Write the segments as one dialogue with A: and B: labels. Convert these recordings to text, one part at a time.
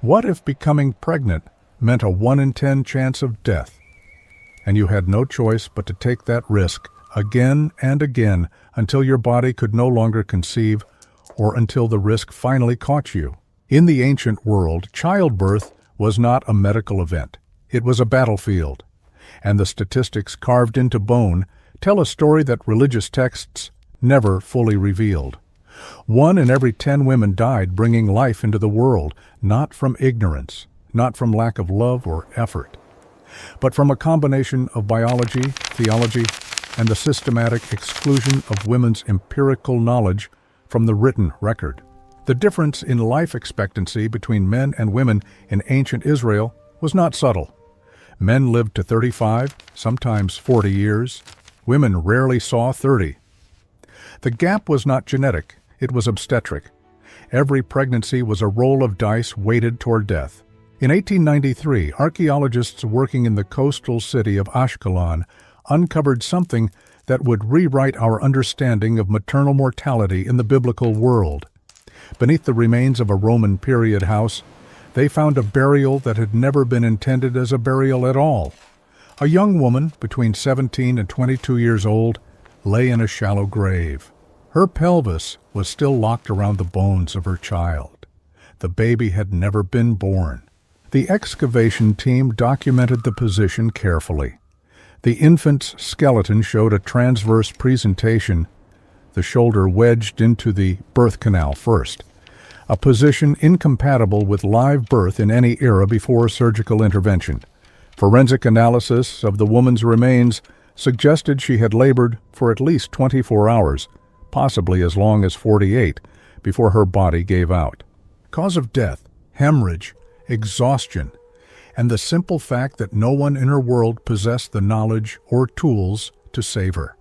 A: What if becoming pregnant meant a 1 in 10 chance of death, and you had no choice but to take that risk again and again until your body could no longer conceive or until the risk finally caught you? In the ancient world, childbirth was not a medical event. It was a battlefield, and the statistics carved into bone tell a story that religious texts never fully revealed. 1 in every 10 women died bringing life into the world, not from ignorance, not from lack of love or effort, but from a combination of biology, theology, and the systematic exclusion of women's empirical knowledge from the written record. The difference in life expectancy between men and women in ancient Israel was not subtle. Men lived to 35, sometimes 40 years. Women rarely saw 30. The gap was not genetic, it was obstetric. Every pregnancy was a roll of dice weighted toward death. In 1893, archaeologists working in the coastal city of Ashkelon uncovered something that would rewrite our understanding of maternal mortality in the biblical world. Beneath the remains of a Roman period house, they found a burial that had never been intended as a burial at all. A young woman, between 17 and 22 years old, lay in a shallow grave. Her pelvis was still locked around the bones of her child. The baby had never been born. The excavation team documented the position carefully. The infant's skeleton showed a transverse presentation, the shoulder wedged into the birth canal first, a position incompatible with live birth in any era before surgical intervention. Forensic analysis of the woman's remains suggested she had labored for at least 24 hours, possibly as long as 48, before her body gave out. Cause of death, hemorrhage, exhaustion, and the simple fact that no one in her world possessed the knowledge or tools to save her.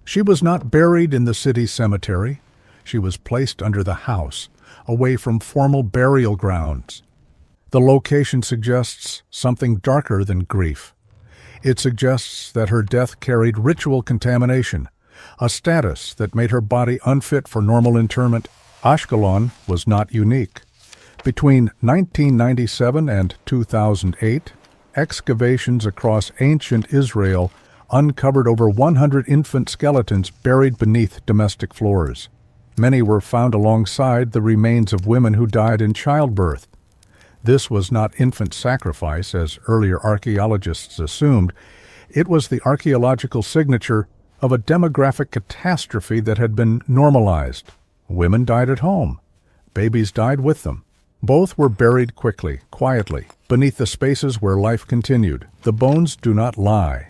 A: She was not buried in the city cemetery. She was placed under the house, away from formal burial grounds. The location suggests something darker than grief. It suggests that her death carried ritual contamination, a status that made her body unfit for normal interment. Ashkelon was not unique. Between 1997 and 2008, excavations across ancient Israel uncovered over 100 infant skeletons buried beneath domestic floors. Many were found alongside the remains of women who died in childbirth. This was not infant sacrifice, as earlier archaeologists assumed. It was the archaeological signature of a demographic catastrophe that had been normalized. Women died at home. Babies died with them. Both were buried quickly, quietly, beneath the spaces where life continued. The bones do not lie.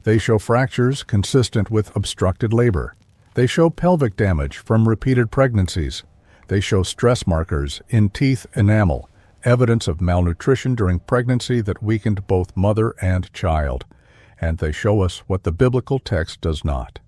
A: They show fractures consistent with obstructed labor. They show pelvic damage from repeated pregnancies. They show stress markers in teeth enamel, evidence of malnutrition during pregnancy that weakened both mother and child. And they show us what the biblical text does not,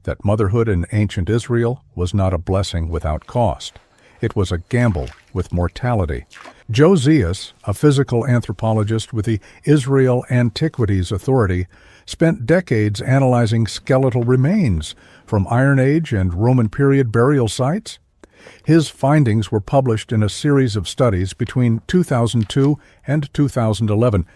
A: that motherhood in ancient Israel was not a blessing without cost. It was a gamble with mortality. Josias, a physical anthropologist with the Israel Antiquities Authority, spent decades analyzing skeletal remains from Iron Age and Roman period burial sites. His findings were published in a series of studies between 2002 and 2011,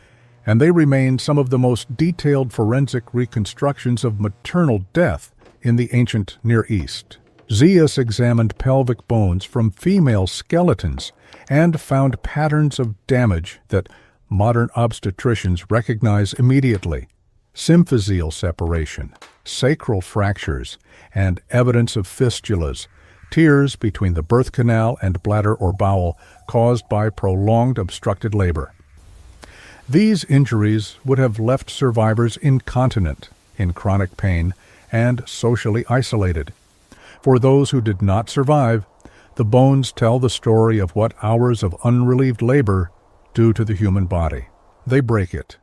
A: and they remain some of the most detailed forensic reconstructions of maternal death in the ancient Near East. Zias examined pelvic bones from female skeletons and found patterns of damage that modern obstetricians recognize immediately: symphyseal separation, sacral fractures, and evidence of fistulas, tears between the birth canal and bladder or bowel caused by prolonged obstructed labor. These injuries would have left survivors incontinent, in chronic pain, and socially isolated. For those who did not survive, the bones tell the story of what hours of unrelieved labor do to the human body. They break it.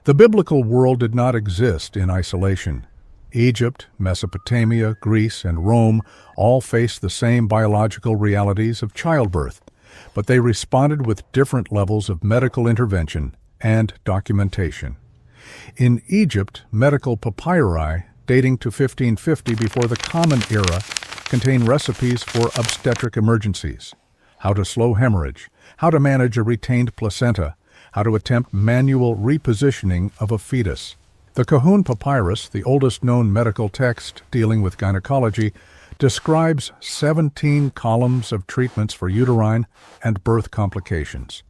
A: The biblical world did not exist in isolation. Egypt, Mesopotamia, Greece, and Rome all faced the same biological realities of childbirth, but they responded with different levels of medical intervention and documentation. In Egypt, medical papyri dating to 1550 before the Common Era contain recipes for obstetric emergencies. how to slow hemorrhage, how to manage a retained placenta, how to attempt manual repositioning of a fetus. The Kahun Papyrus, the oldest known medical text dealing with gynecology, describes 17 columns of treatments for uterine and birth complications.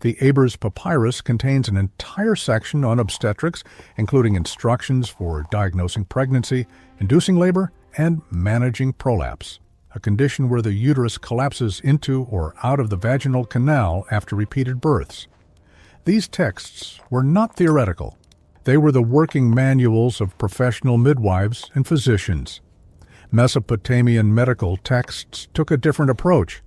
A: The Ebers Papyrus contains an entire section on obstetrics, including instructions for diagnosing pregnancy, inducing labor, and managing prolapse, a condition where the uterus collapses into or out of the vaginal canal after repeated births. These texts were not theoretical. They were the working manuals of professional midwives and physicians. Mesopotamian medical texts took a different approach.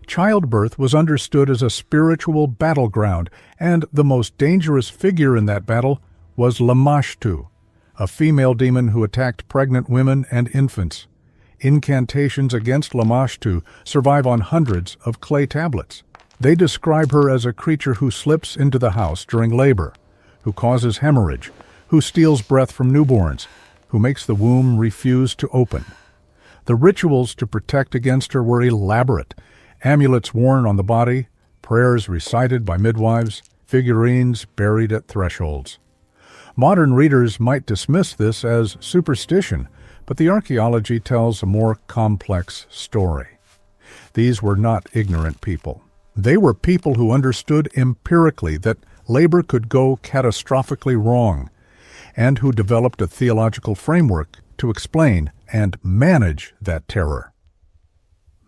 A: Childbirth was understood as a spiritual battleground, and the most dangerous figure in that battle was Lamashtu, a female demon who attacked pregnant women and infants. Incantations against Lamashtu survive on hundreds of clay tablets. They describe her as a creature who slips into the house during labor, who causes hemorrhage, who steals breath from newborns, who makes the womb refuse to open. The rituals to protect against her were elaborate. Amulets worn on the body, prayers recited by midwives, figurines buried at thresholds. Modern readers might dismiss this as superstition, but the archaeology tells a more complex story. These were not ignorant people. They were people who understood empirically that labor could go catastrophically wrong, and who developed a theological framework to explain and manage that terror.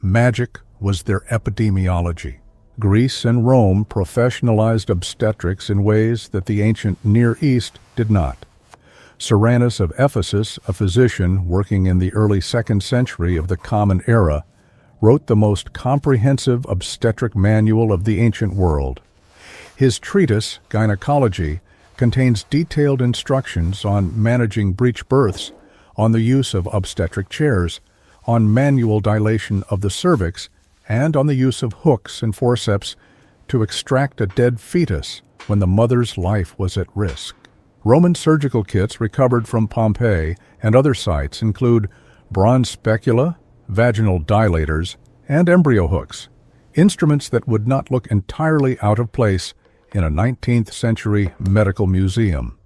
A: Magic was their epidemiology. Greece and Rome professionalized obstetrics in ways that the ancient Near East did not. Cyrannus of Ephesus, a physician working in the early 2nd century of the Common Era, wrote the most comprehensive obstetric manual of the ancient world. His treatise, Gynecology, contains detailed instructions on managing breech births, on the use of obstetric chairs, on manual dilation of the cervix, and on the use of hooks and forceps to extract a dead fetus when the mother's life was at risk. Roman surgical kits recovered from Pompeii and other sites include bronze specula, vaginal dilators, and embryo hooks, instruments that would not look entirely out of place in a 19th century medical museum.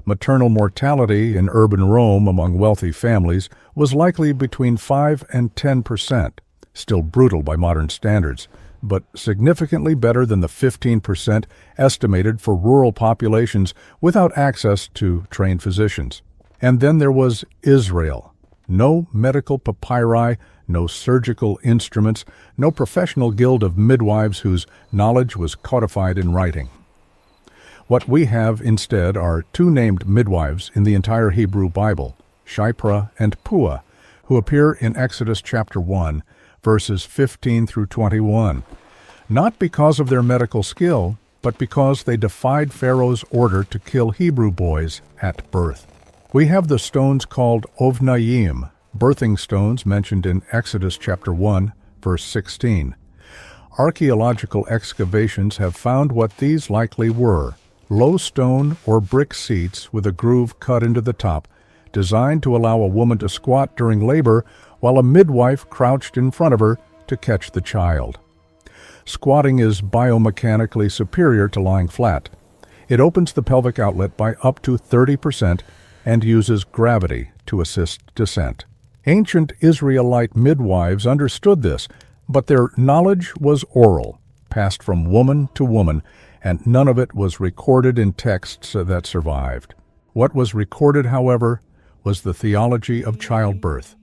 A: Maternal mortality in urban Rome among wealthy families was likely between 5 and 10%, still brutal by modern standards, but significantly better than the 15% estimated for rural populations without access to trained physicians. And then there was Israel. No medical papyri, no surgical instruments, no professional guild of midwives whose knowledge was codified in writing. What we have instead are 2 named midwives in the entire Hebrew Bible, Shipra and Puah, who appear in Exodus chapter 1, verses 15 through 21, not because of their medical skill, but because they defied Pharaoh's order to kill Hebrew boys at birth. We have the stones called Ovnayim, birthing stones mentioned in Exodus chapter 1, verse 16. Archaeological excavations have found what these likely were: low stone or brick seats with a groove cut into the top, designed to allow a woman to squat during labor while a midwife crouched in front of her to catch the child. Squatting is biomechanically superior to lying flat. It opens the pelvic outlet by up to 30% and uses gravity to assist descent. Ancient Israelite midwives understood this, but their knowledge was oral, passed from woman to woman, and none of it was recorded in texts that survived. What was recorded, however, was the theology of childbirth,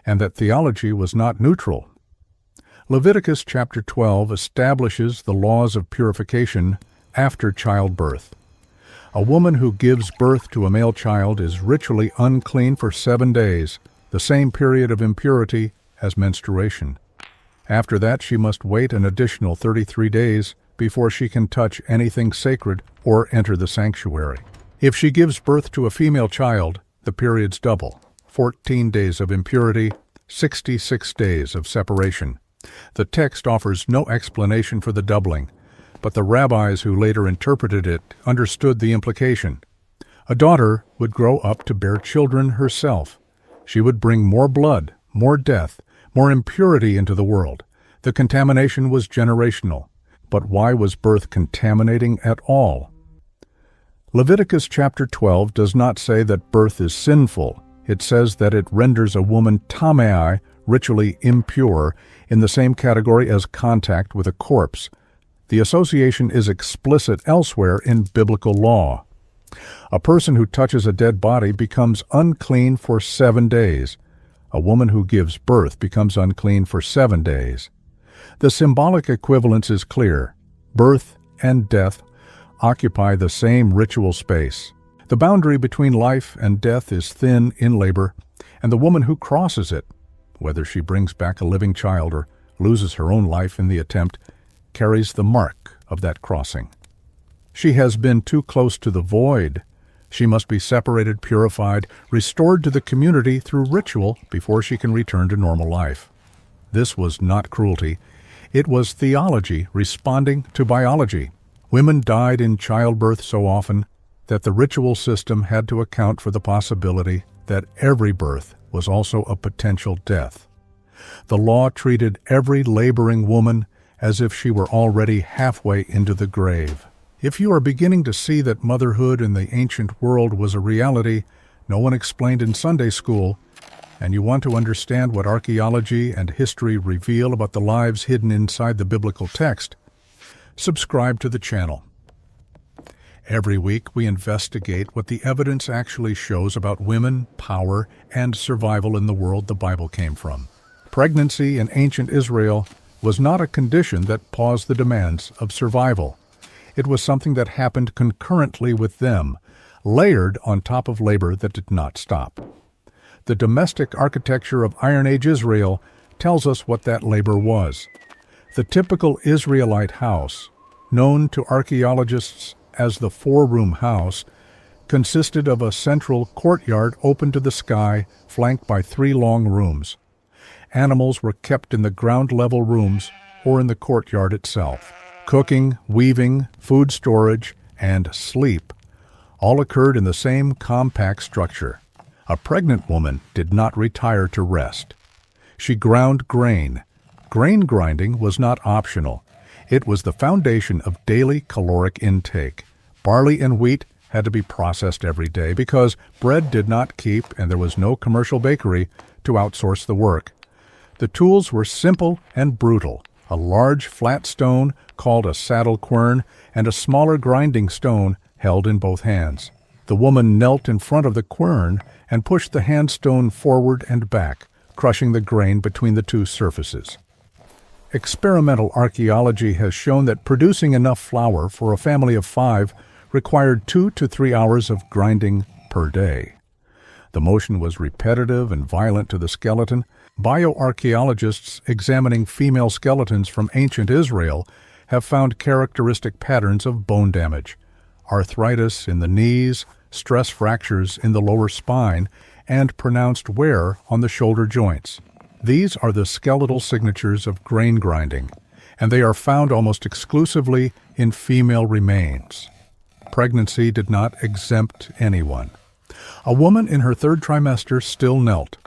A: and that theology was not neutral. Leviticus chapter 12 establishes the laws of purification after childbirth. A woman who gives birth to a male child is ritually unclean for 7 days, the same period of impurity as menstruation. After that, she must wait an additional 33 days before she can touch anything sacred or enter the sanctuary. If she gives birth to a female child, the periods double: 14 days of impurity, 66 days of separation. The text offers no explanation for the doubling, but the rabbis who later interpreted it understood the implication. A daughter would grow up to bear children herself. She would bring more blood, more death, more impurity into the world. The contamination was generational. But why was birth contaminating at all? Leviticus chapter 12 does not say that birth is sinful. It says that it renders a woman tamei, ritually impure, in the same category as contact with a corpse. The association is explicit elsewhere in biblical law. A person who touches a dead body becomes unclean for 7 days. A woman who gives birth becomes unclean for 7 days. The symbolic equivalence is clear. Birth and death occupy the same ritual space. The boundary between life and death is thin in labor, and the woman who crosses it, whether she brings back a living child or loses her own life in the attempt, carries the mark of that crossing. She has been too close to the void. She must be separated, purified, restored to the community through ritual before she can return to normal life. This was not cruelty. It was theology responding to biology. Women died in childbirth so often that the ritual system had to account for the possibility that every birth was also a potential death. The law treated every laboring woman as if she were already halfway into the grave. If you are beginning to see that motherhood in the ancient world was a reality no one explained in Sunday school, and you want to understand what archaeology and history reveal about the lives hidden inside the biblical text, subscribe to the channel. Every week we investigate what the evidence actually shows about women, power, and survival in the world the Bible came from. Pregnancy in ancient Israel was not a condition that paused the demands of survival. It was something that happened concurrently with them, layered on top of labor that did not stop. The domestic architecture of Iron Age Israel tells us what that labor was. The typical Israelite house, known to archaeologists as the four-room house, consisted of a central courtyard open to the sky, flanked by 3 long rooms. Animals were kept in the ground-level rooms or in the courtyard itself. Cooking, weaving, food storage, and sleep all occurred in the same compact structure. A pregnant woman did not retire to rest. She ground grain. Grain grinding was not optional. It was the foundation of daily caloric intake. Barley and wheat had to be processed every day because bread did not keep and there was no commercial bakery to outsource the work. The tools were simple and brutal. A large flat stone called a saddle quern and a smaller grinding stone held in both hands. The woman knelt in front of the quern and pushed the handstone forward and back, crushing the grain between the 2 surfaces. Experimental archaeology has shown that producing enough flour for a family of 5 required 2 to 3 hours of grinding per day. The motion was repetitive and violent to the skeleton. Bioarchaeologists examining female skeletons from ancient Israel have found characteristic patterns of bone damage: arthritis in the knees, stress fractures in the lower spine, and pronounced wear on the shoulder joints. These are the skeletal signatures of grain grinding, and they are found almost exclusively in female remains. Pregnancy did not exempt anyone. A woman in her 3rd trimester still knelt.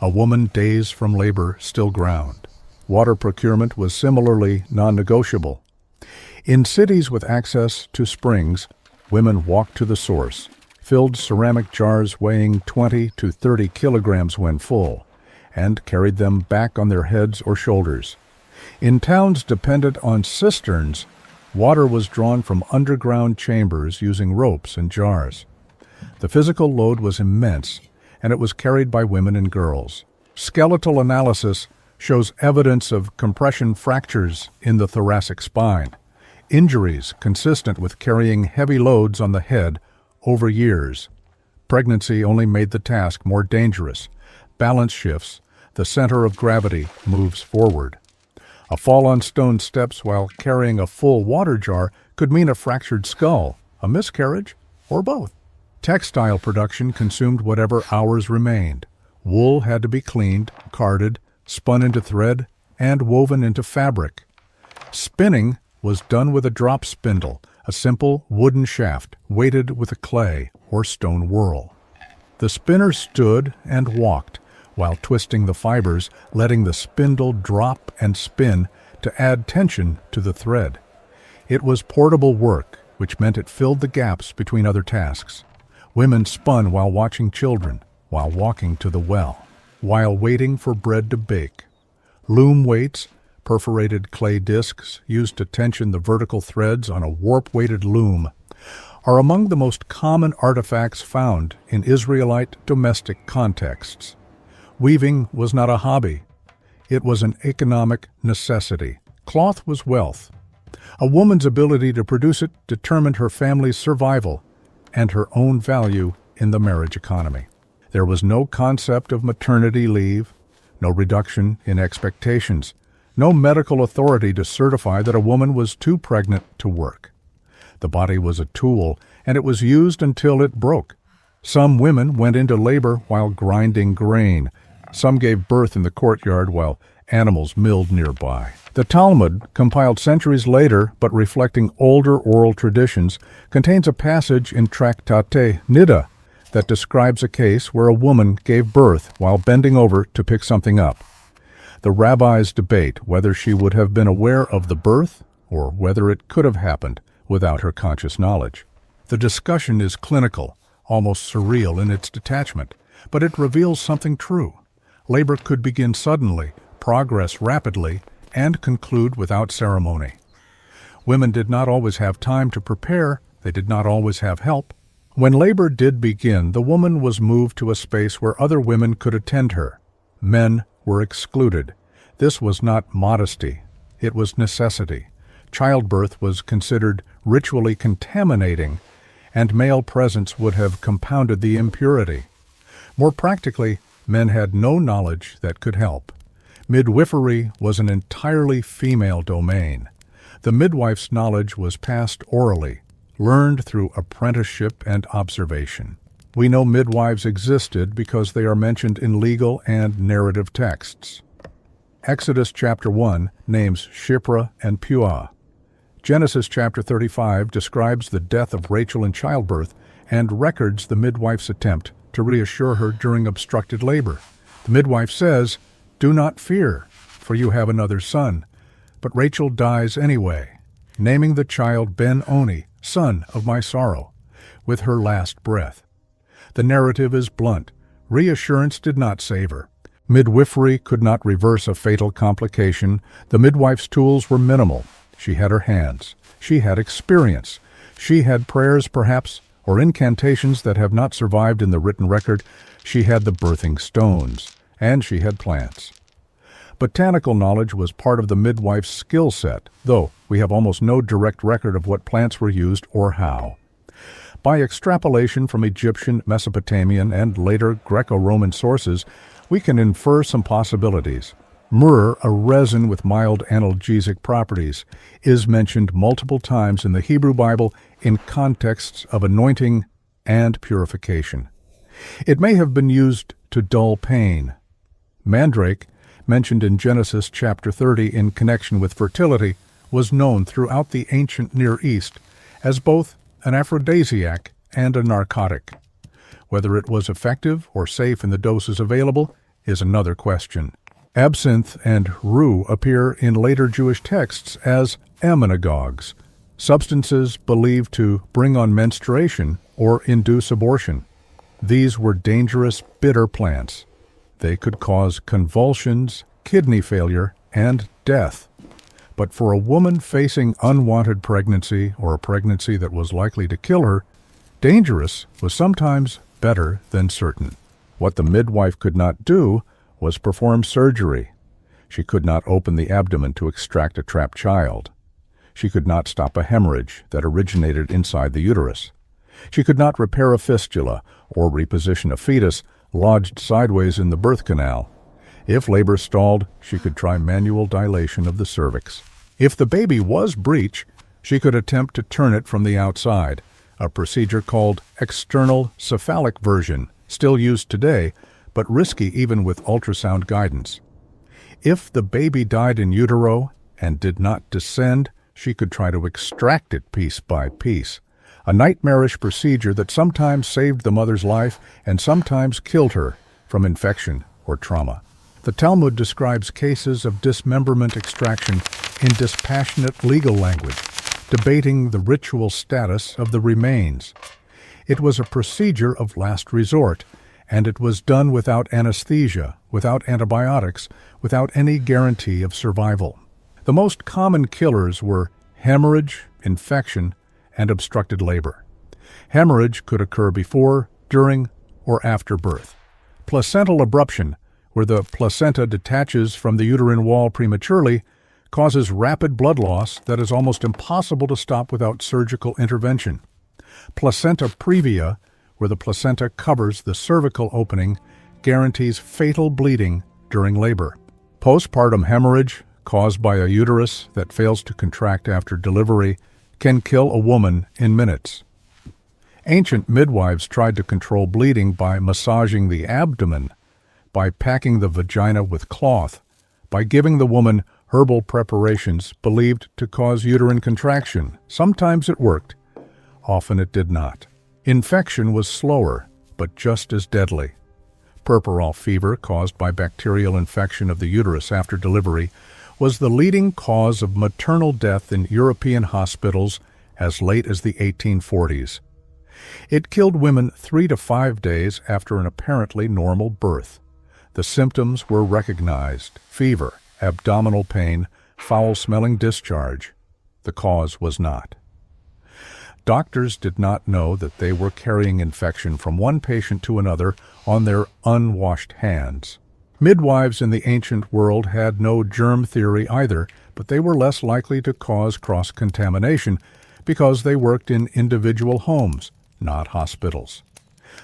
A: A woman days from labor still ground. Water procurement was similarly non-negotiable. In cities with access to springs, women walked to the source, filled ceramic jars weighing 20 to 30 kilograms when full, and carried them back on their heads or shoulders. In towns dependent on cisterns, water was drawn from underground chambers using ropes and jars. The physical load was immense, and it was carried by women and girls. Skeletal analysis shows evidence of compression fractures in the thoracic spine, injuries consistent with carrying heavy loads on the head over years. Pregnancy only made the task more dangerous. Balance shifts. The center of gravity moves forward. A fall on stone steps while carrying a full water jar could mean a fractured skull, a miscarriage, or both. Textile production consumed whatever hours remained. Wool had to be cleaned, carded, spun into thread, and woven into fabric. Spinning was done with a drop spindle, a simple wooden shaft weighted with a clay or stone whorl. The spinner stood and walked, while twisting the fibers, letting the spindle drop and spin to add tension to the thread. It was portable work, which meant it filled the gaps between other tasks. Women spun while watching children, while walking to the well, while waiting for bread to bake. Loom weights, perforated clay discs used to tension the vertical threads on a warp-weighted loom, are among the most common artifacts found in Israelite domestic contexts. Weaving was not a hobby. It was an economic necessity. Cloth was wealth. A woman's ability to produce it determined her family's survival and her own value in the marriage economy. There was no concept of maternity leave, no reduction in expectations, no medical authority to certify that a woman was too pregnant to work. The body was a tool, and it was used until it broke. Some women went into labor while grinding grain. Some gave birth in the courtyard while animals milled nearby. The Talmud, compiled centuries later but reflecting older oral traditions, contains a passage in Tractate Nida that describes a case where a woman gave birth while bending over to pick something up. The rabbis debate whether she would have been aware of the birth or whether it could have happened without her conscious knowledge. The discussion is clinical, almost surreal in its detachment, but it reveals something true. Labor could begin suddenly, progress rapidly, and conclude without ceremony. Women did not always have time to prepare, they did not always have help. When labor did begin, the woman was moved to a space where other women could attend her. Men were excluded. This was not modesty, it was necessity. Childbirth was considered ritually contaminating, and male presence would have compounded the impurity. More practically, men had no knowledge that could help. Midwifery was an entirely female domain. The midwife's knowledge was passed orally, learned through apprenticeship and observation. We know midwives existed because they are mentioned in legal and narrative texts. Exodus chapter 1 names Shiphrah and Puah. Genesis chapter 35 describes the death of Rachel in childbirth and records the midwife's attempt to reassure her during obstructed labor. The midwife says, "Do not fear, for you have another son." But Rachel dies anyway, naming the child Ben-Oni, son of my sorrow, with her last breath. The narrative is blunt. Reassurance did not save her. Midwifery could not reverse a fatal complication. The midwife's tools were minimal. She had her hands. She had experience. She had prayers, perhaps, or incantations that have not survived in the written record. She had the birthing stones, and she had plants. Botanical knowledge was part of the midwife's skill set, though we have almost no direct record of what plants were used or how. By extrapolation from Egyptian, Mesopotamian, and later Greco-Roman sources, we can infer some possibilities. Myrrh, a resin with mild analgesic properties, is mentioned multiple times in the Hebrew Bible in contexts of anointing and purification. It may have been used to dull pain. Mandrake, mentioned in Genesis chapter 30 in connection with fertility, was known throughout the ancient Near East as both an aphrodisiac and a narcotic. Whether it was effective or safe in the doses available is another question. Absinthe and rue appear in later Jewish texts as emmenagogues, substances believed to bring on menstruation or induce abortion. These were dangerous, bitter plants. They could cause convulsions, kidney failure, and death. But for a woman facing unwanted pregnancy or a pregnancy that was likely to kill her, dangerous was sometimes better than certain. What the midwife could not do was perform surgery. She could not open the abdomen to extract a trapped child. She could not stop a hemorrhage that originated inside the uterus. She could not repair a fistula or reposition a fetus lodged sideways in the birth canal. If labor stalled, she could try manual dilation of the cervix. If the baby was breech, she could attempt to turn it from the outside, a procedure called external cephalic version, still used today, but risky even with ultrasound guidance. If the baby died in utero and did not descend, she could try to extract it piece by piece, a nightmarish procedure that sometimes saved the mother's life and sometimes killed her from infection or trauma. The Talmud describes cases of dismemberment extraction in dispassionate legal language, debating the ritual status of the remains. It was a procedure of last resort, and it was done without anesthesia, without antibiotics, without any guarantee of survival. The most common killers were hemorrhage, infection, and obstructed labor. Hemorrhage could occur before, during, or after birth. Placental abruption, where the placenta detaches from the uterine wall prematurely, causes rapid blood loss that is almost impossible to stop without surgical intervention. Placenta previa, where the placenta covers the cervical opening, guarantees fatal bleeding during labor. Postpartum hemorrhage, caused by a uterus that fails to contract after delivery, can kill a woman in minutes. Ancient midwives tried to control bleeding by massaging the abdomen, by packing the vagina with cloth, by giving the woman herbal preparations believed to cause uterine contraction. Sometimes it worked, often it did not. Infection was slower, but just as deadly. Puerperal fever, caused by bacterial infection of the uterus after delivery, was the leading cause of maternal death in European hospitals as late as the 1840s. It killed women 3 to 5 days after an apparently normal birth. The symptoms were recognized: fever, abdominal pain, foul-smelling discharge. The cause was not. Doctors did not know that they were carrying infection from one patient to another on their unwashed hands. Midwives in the ancient world had no germ theory either, but they were less likely to cause cross-contamination because they worked in individual homes, not hospitals.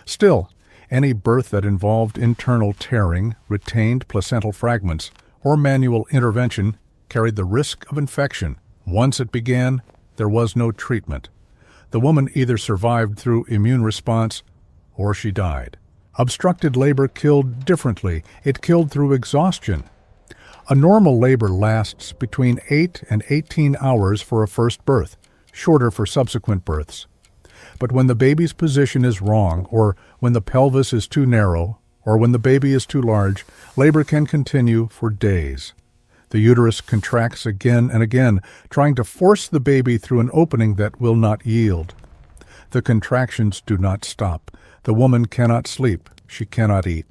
A: Still, any birth that involved internal tearing, retained placental fragments, or manual intervention carried the risk of infection. Once it began, there was no treatment. The woman either survived through immune response or she died. Obstructed labor killed differently. It killed through exhaustion. A normal labor lasts between 8 and 18 hours for a first birth, shorter for subsequent births. But when the baby's position is wrong, or when the pelvis is too narrow, or when the baby is too large, labor can continue for days. The uterus contracts again and again, trying to force the baby through an opening that will not yield. The contractions do not stop. The woman cannot sleep. She cannot eat.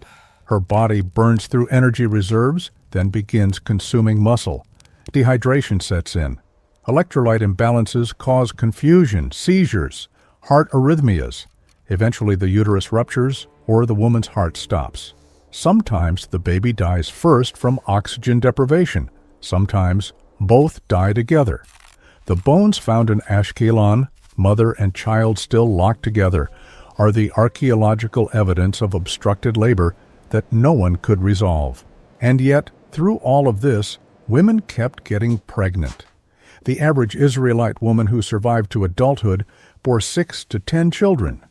A: Her body burns through energy reserves, then begins consuming muscle. Dehydration sets in. Electrolyte imbalances cause confusion, seizures, heart arrhythmias. Eventually the uterus ruptures or the woman's heart stops. Sometimes the baby dies first from oxygen deprivation. Sometimes both die together. The bones found in Ashkelon, mother and child still locked together, are the archaeological evidence of obstructed labor that no one could resolve. And yet, through all of this, women kept getting pregnant. The average Israelite woman who survived to adulthood bore 6 to 10 children.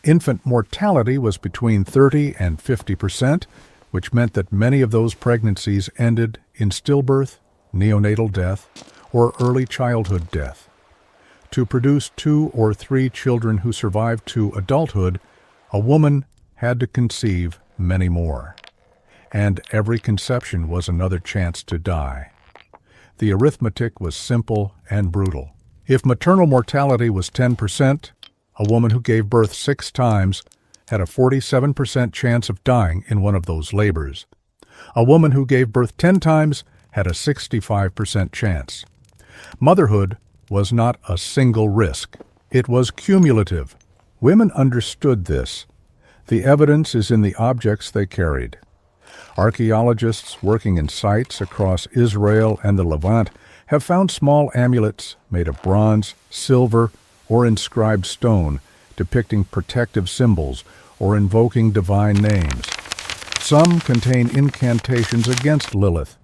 A: Infant mortality was between 30 and 50%, which meant that many of those pregnancies ended in stillbirth, neonatal death, or early childhood death. To produce 2 or 3 children who survived to adulthood, a woman had to conceive many more. And every conception was another chance to die. The arithmetic was simple and brutal. If maternal mortality was 10%, a woman who gave birth 6 times had a 47% chance of dying in one of those labors. A woman who gave birth 10 times had a 65% chance. Motherhood was not a single risk. It was cumulative. Women understood this. The evidence is in the objects they carried. Archaeologists working in sites across Israel and the Levant have found small amulets made of bronze, silver, or inscribed stone depicting protective symbols or invoking divine names. Some contain incantations against Lilith,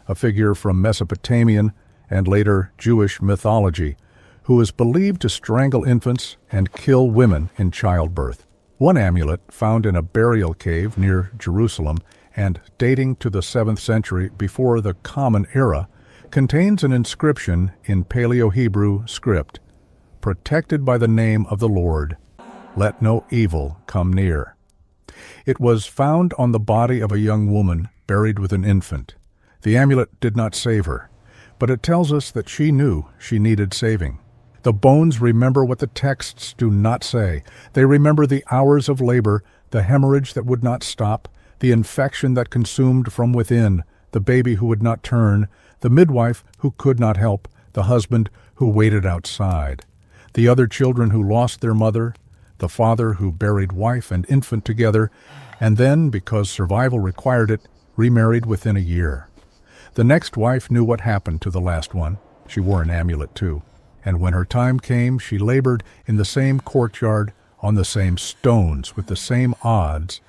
A: a figure from Mesopotamian and later Jewish mythology, who is believed to strangle infants and kill women in childbirth. One amulet, found in a burial cave near Jerusalem and dating to the 7th century before the Common Era, contains an inscription in Paleo-Hebrew script, "Protected by the name of the Lord, let no evil come near." It was found on the body of a young woman buried with an infant. The amulet did not save her, but it tells us that she knew she needed saving. The bones remember what the texts do not say. They remember the hours of labor, the hemorrhage that would not stop, the infection that consumed from within, the baby who would not turn, the midwife who could not help, the husband who waited outside, the other children who lost their mother, the father who buried wife and infant together, and then, because survival required it, remarried within a year. The next wife knew what happened to the last one. She wore an amulet too. And when her time came, she labored in the same courtyard, on the same stones, with the same odds.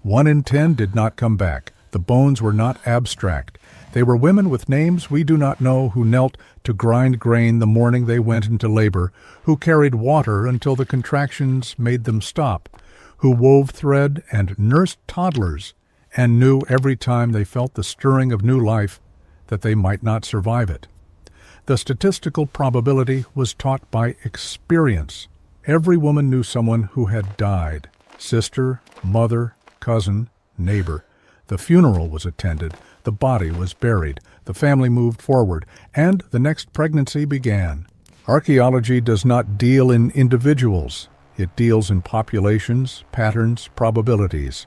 A: 1 in 10 did not come back. The bones were not abstract. They were women with names we do not know who knelt to grind grain the morning they went into labor, who carried water until the contractions made them stop, who wove thread and nursed toddlers, and knew every time they felt the stirring of new life that they might not survive it. The statistical probability was taught by experience. Every woman knew someone who had died: sister, mother, cousin, neighbor. The funeral was attended, the body was buried, the family moved forward, and the next pregnancy began. Archaeology does not deal in individuals. It deals in populations, patterns, probabilities.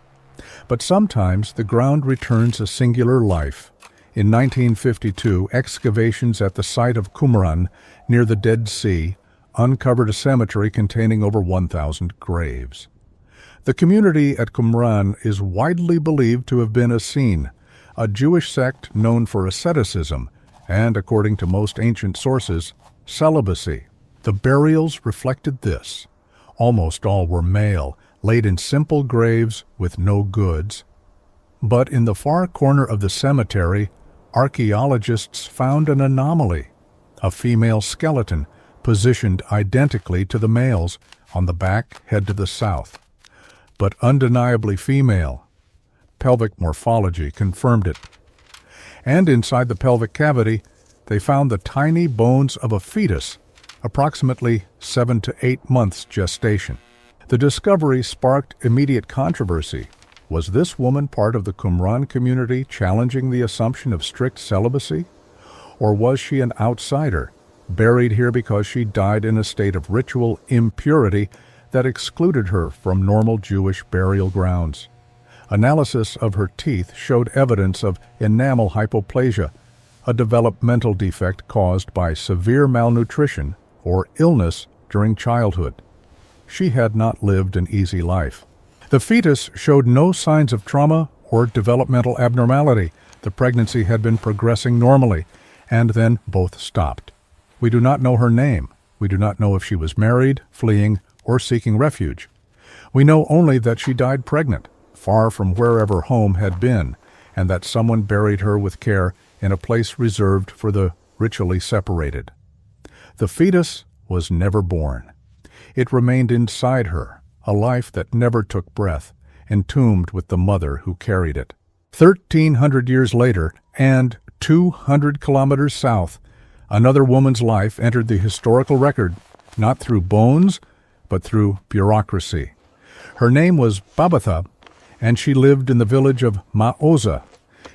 A: But sometimes the ground returns a singular life. In 1952, excavations at the site of Qumran, near the Dead Sea, uncovered a cemetery containing over 1,000 graves. The community at Qumran is widely believed to have been Essene, a Jewish sect known for asceticism and, according to most ancient sources, celibacy. The burials reflected this. Almost all were male, laid in simple graves with no goods. But in the far corner of the cemetery, archaeologists found an anomaly: a female skeleton positioned identically to the male's, on the back, head to the south. But undeniably female. Pelvic morphology confirmed it. And inside the pelvic cavity, they found the tiny bones of a fetus, approximately 7 to 8 months gestation. The discovery sparked immediate controversy. Was this woman part of the Qumran community challenging the assumption of strict celibacy? Or was she an outsider, buried here because she died in a state of ritual impurity that excluded her from normal Jewish burial grounds? Analysis of her teeth showed evidence of enamel hypoplasia, a developmental defect caused by severe malnutrition or illness during childhood. She had not lived an easy life. The fetus showed no signs of trauma or developmental abnormality. The pregnancy had been progressing normally, and then both stopped. We do not know her name. We do not know if she was married, fleeing, or seeking refuge. We know only that she died pregnant, far from wherever home had been, and that someone buried her with care in a place reserved for the ritually separated. The fetus was never born. It remained inside her, a life that never took breath, entombed with the mother who carried it. 1,300 years later, and 200 kilometers south, another woman's life entered the historical record, not through bones, but through bureaucracy. Her name was Babatha, and she lived in the village of Ma'oza,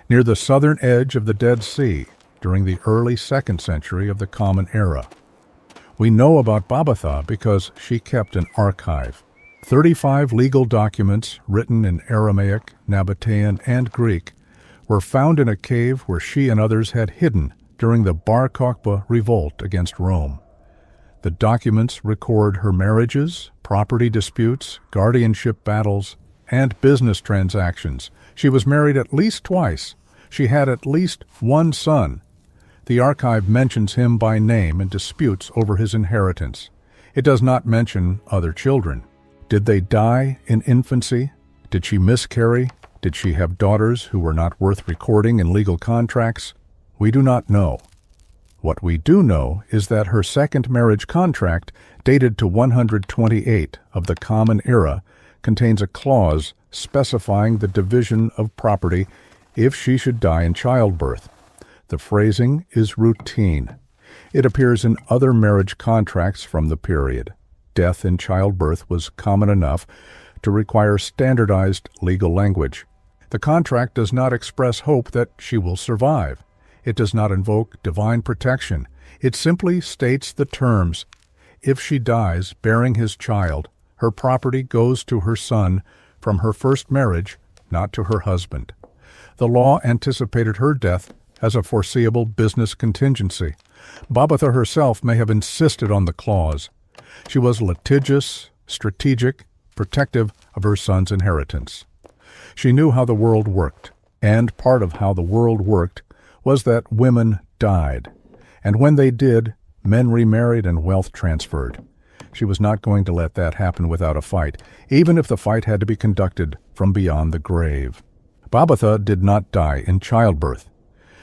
A: near the southern edge of the Dead Sea, during the early 2nd century of the Common Era. We know about Babatha because she kept an archive. 35 legal documents, written in Aramaic, Nabatean, and Greek, were found in a cave where she and others had hidden during the Bar Kokhba revolt against Rome. The documents record her marriages, property disputes, guardianship battles, and business transactions. She was married at least twice. She had at least one son. The archive mentions him by name and disputes over his inheritance. It does not mention other children. Did they die in infancy? Did she miscarry? Did she have daughters who were not worth recording in legal contracts? We do not know. What we do know is that her second marriage contract, dated to 128 of the Common Era, contains a clause specifying the division of property if she should die in childbirth. The phrasing is routine. It appears in other marriage contracts from the period. Death in childbirth was common enough to require standardized legal language. The contract does not express hope that she will survive. It does not invoke divine protection. It simply states the terms. If she dies bearing his child, her property goes to her son from her first marriage, not to her husband. The law anticipated her death as a foreseeable business contingency. Babatha herself may have insisted on the clause. She was litigious, strategic, protective of her son's inheritance. She knew how the world worked, and part of how the world worked was that women died. And when they did, men remarried and wealth transferred. She was not going to let that happen without a fight, even if the fight had to be conducted from beyond the grave. Babatha did not die in childbirth.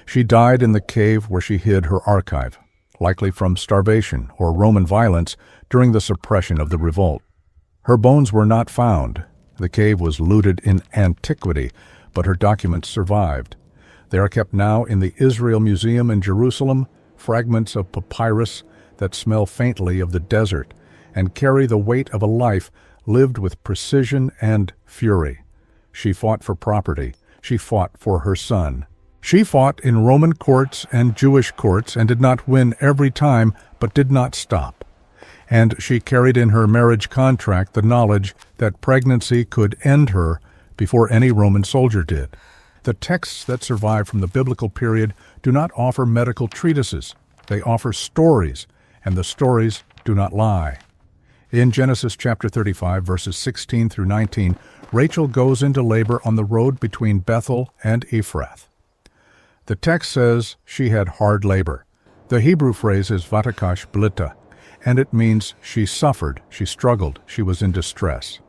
A: She died in the cave where she hid her archive, likely from starvation or Roman violence during the suppression of the revolt. Her bones were not found. The cave was looted in antiquity, but her documents survived. They are kept now in the Israel Museum in Jerusalem, fragments of papyrus that smell faintly of the desert and carry the weight of a life lived with precision and fury. She fought for property. She fought for her son. She fought in Roman courts and Jewish courts and did not win every time, but did not stop. And she carried in her marriage contract the knowledge that pregnancy could end her before any Roman soldier did. The texts that survive from the biblical period do not offer medical treatises. They offer stories, and the stories do not lie. In Genesis chapter 35, verses 16 through 19, Rachel goes into labor on the road between Bethel and Ephrath. The text says she had hard labor. The Hebrew phrase is vatakash blita, and it means she suffered, she struggled, she was in distress.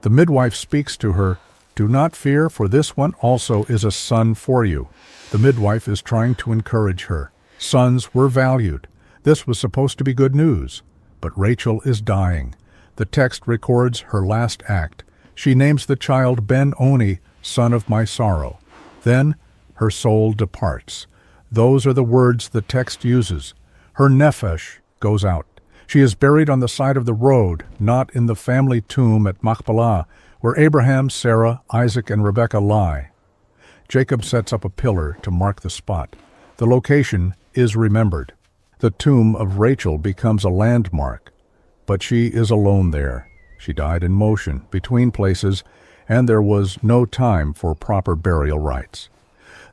A: The midwife speaks to her, "Do not fear, for this one also is a son for you." The midwife is trying to encourage her. Sons were valued. This was supposed to be good news. But Rachel is dying. The text records her last act. She names the child Ben-Oni, son of my sorrow. Then her soul departs. Those are the words the text uses. Her nephesh goes out. She is buried on the side of the road, not in the family tomb at Machpelah, where Abraham, Sarah, Isaac, and Rebekah lie. Jacob sets up a pillar to mark the spot. The location is remembered. The tomb of Rachel becomes a landmark, but she is alone there. She died in motion, between places, and there was no time for proper burial rites.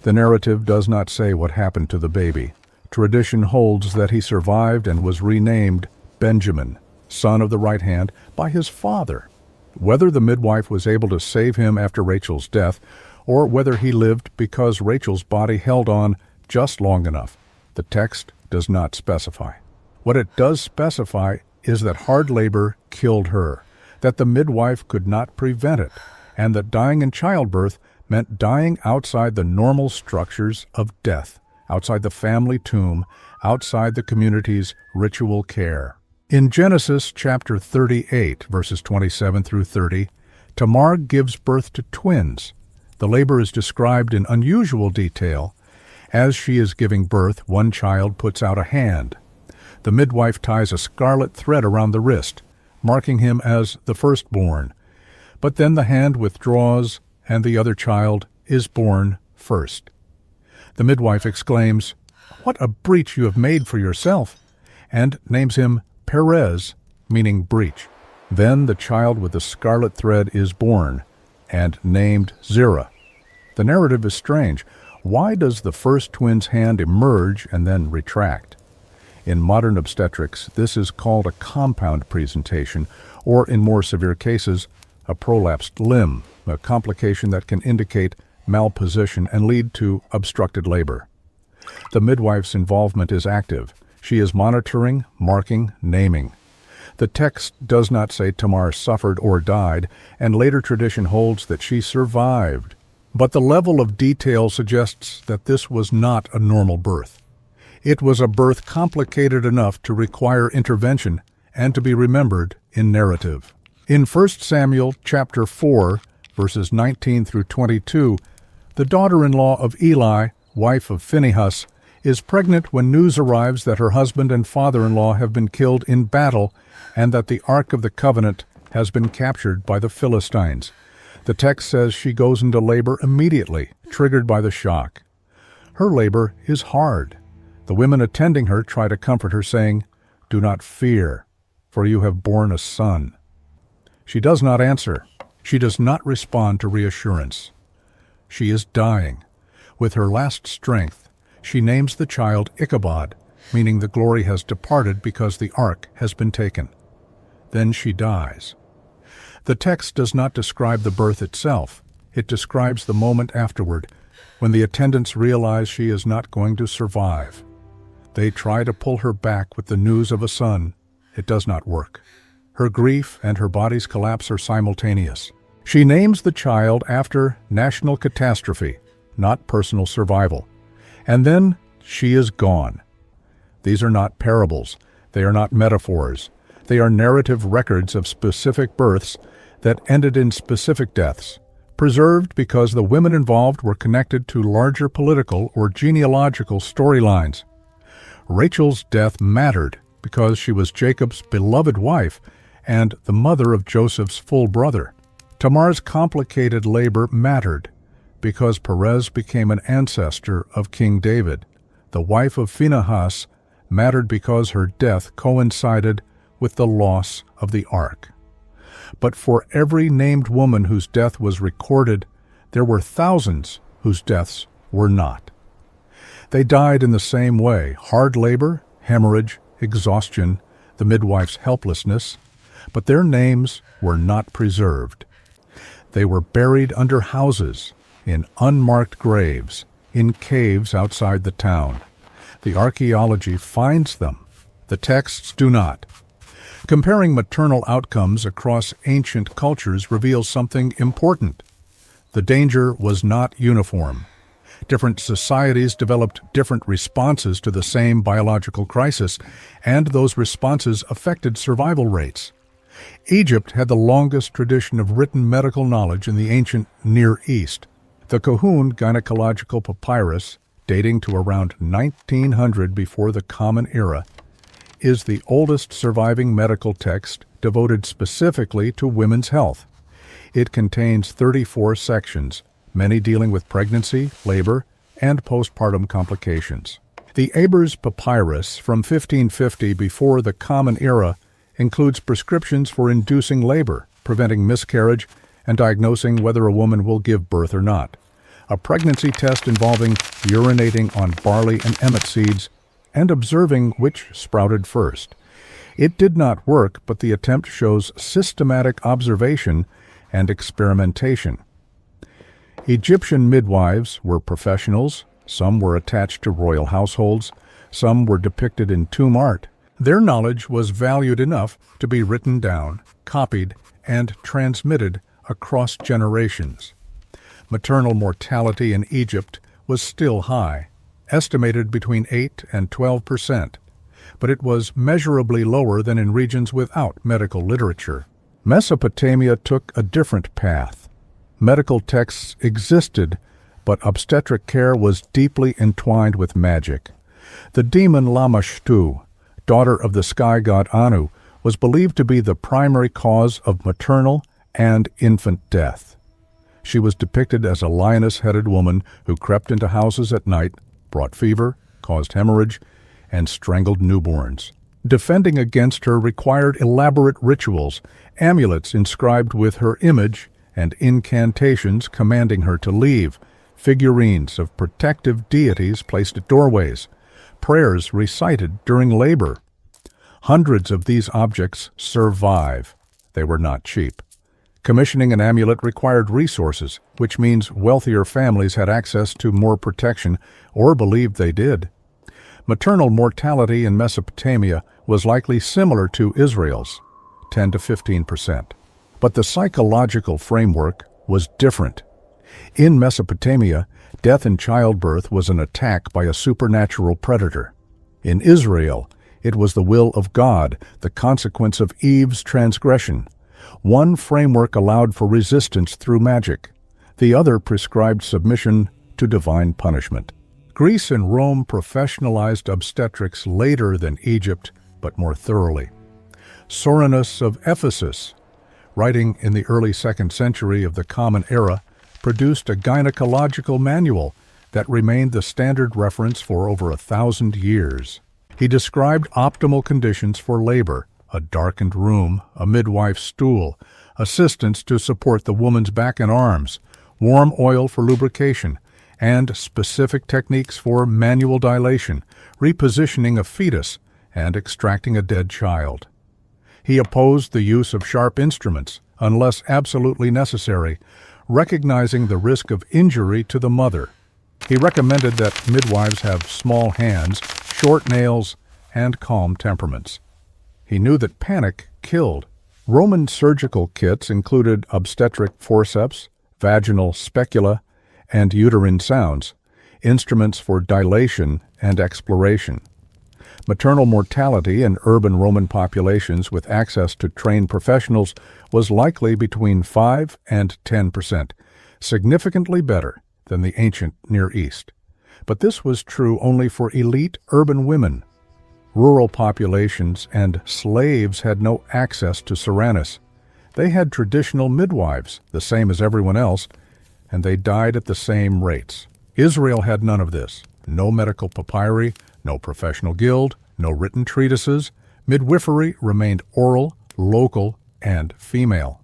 A: The narrative does not say what happened to the baby. Tradition holds that he survived and was renamed Benjamin, son of the right hand, by his father. Whether the midwife was able to save him after Rachel's death, or whether he lived because Rachel's body held on just long enough, the text does not specify. What it does specify is that hard labor killed her, that the midwife could not prevent it, and that dying in childbirth meant dying outside the normal structures of death, outside the family tomb, outside the community's ritual care. In Genesis chapter 38, verses 27 through 30, Tamar gives birth to twins. The labor is described in unusual detail. As she is giving birth, one child puts out a hand. The midwife ties a scarlet thread around the wrist, marking him as the firstborn. But then the hand withdraws, and the other child is born first. The midwife exclaims, "What a breach you have made for yourself," and names him Perez, meaning breach. Then the child with the scarlet thread is born, and named Zerah. The narrative is strange. Why does the first twin's hand emerge and then retract? In modern obstetrics, this is called a compound presentation, or in more severe cases, a prolapsed limb, a complication that can indicate malposition and lead to obstructed labor. The midwife's involvement is active. She is monitoring, marking, naming. The text does not say Tamar suffered or died, and later tradition holds that she survived. But the level of detail suggests that this was not a normal birth. It was a birth complicated enough to require intervention and to be remembered in narrative. In 1 Samuel chapter 4, verses 19 through 22, the daughter-in-law of Eli, wife of Phinehas, is pregnant when news arrives that her husband and father-in-law have been killed in battle and that the Ark of the Covenant has been captured by the Philistines. The text says she goes into labor immediately, triggered by the shock. Her labor is hard. The women attending her try to comfort her, saying, "Do not fear, for you have borne a son." She does not answer. She does not respond to reassurance. She is dying. With her last strength, she names the child Ichabod, meaning the glory has departed because the ark has been taken. Then she dies. The text does not describe the birth itself. It describes the moment afterward, when the attendants realize she is not going to survive. They try to pull her back with the news of a son. It does not work. Her grief and her body's collapse are simultaneous. She names the child after national catastrophe, not personal survival. And then she is gone. These are not parables. They are not metaphors. They are narrative records of specific births that ended in specific deaths, preserved because the women involved were connected to larger political or genealogical storylines. Rachel's death mattered because she was Jacob's beloved wife and the mother of Joseph's full brother. Tamar's complicated labor mattered because Perez became an ancestor of King David. The wife of Phinehas mattered because her death coincided with the loss of the ark. But for every named woman whose death was recorded, there were thousands whose deaths were not. They died in the same way: hard labor, hemorrhage, exhaustion, the midwife's helplessness, but their names were not preserved. They were buried under houses, in unmarked graves, in caves outside the town. The archaeology finds them. The texts do not. Comparing maternal outcomes across ancient cultures reveals something important. The danger was not uniform. Different societies developed different responses to the same biological crisis, and those responses affected survival rates. Egypt had the longest tradition of written medical knowledge in the ancient Near East. The Kahun gynecological papyrus, dating to around 1900 before the Common Era, is the oldest surviving medical text devoted specifically to women's health. It contains 34 sections, many dealing with pregnancy, labor, and postpartum complications. The Ebers Papyrus from 1550 before the Common Era includes prescriptions for inducing labor, preventing miscarriage, and diagnosing whether a woman will give birth or not. A pregnancy test involving urinating on barley and emmet seeds and observing which sprouted first. It did not work, but the attempt shows systematic observation and experimentation. Egyptian midwives were professionals. Some were attached to royal households. Some were depicted in tomb art. Their knowledge was valued enough to be written down, copied, and transmitted across generations. Maternal mortality in Egypt was still high, estimated between 8 and 12%, but it was measurably lower than in regions without medical literature. Mesopotamia took a different path. Medical texts existed, but obstetric care was deeply entwined with magic. The demon Lamashtu, daughter of the sky god Anu, was believed to be the primary cause of maternal and infant death. She was depicted as a lioness-headed woman who crept into houses at night, brought fever, caused hemorrhage, and strangled newborns. Defending against her required elaborate rituals, amulets inscribed with her image, and incantations commanding her to leave, figurines of protective deities placed at doorways, prayers recited during labor. Hundreds of these objects survive. They were not cheap. Commissioning an amulet required resources, which means wealthier families had access to more protection, or believed they did. Maternal mortality in Mesopotamia was likely similar to Israel's, 10 to 15%. But the psychological framework was different. In Mesopotamia, death in childbirth was an attack by a supernatural predator. In Israel, it was the will of God, the consequence of Eve's transgression. One framework allowed for resistance through magic. The other prescribed submission to divine punishment. Greece and Rome professionalized obstetrics later than Egypt, but more thoroughly. Soranus of Ephesus writing in the early 2nd century of the Common Era, produced a gynecological manual that remained the standard reference for over 1,000 years. He described optimal conditions for labor: a darkened room, a midwife's stool, assistance to support the woman's back and arms, warm oil for lubrication, and specific techniques for manual dilation, repositioning a fetus, and extracting a dead child. He opposed the use of sharp instruments, unless absolutely necessary, recognizing the risk of injury to the mother. He recommended that midwives have small hands, short nails, and calm temperaments. He knew that panic killed. Roman surgical kits included obstetric forceps, vaginal specula, and uterine sounds, instruments for dilation and exploration. Maternal mortality in urban Roman populations with access to trained professionals was likely between 5 and 10%, significantly better than the ancient Near East. But this was true only for elite urban women. Rural populations and slaves had no access to Serenus. They had traditional midwives, the same as everyone else, and they died at the same rates. Israel had none of this. No medical papyri, no professional guild, no written treatises. Midwifery remained oral, local, and female.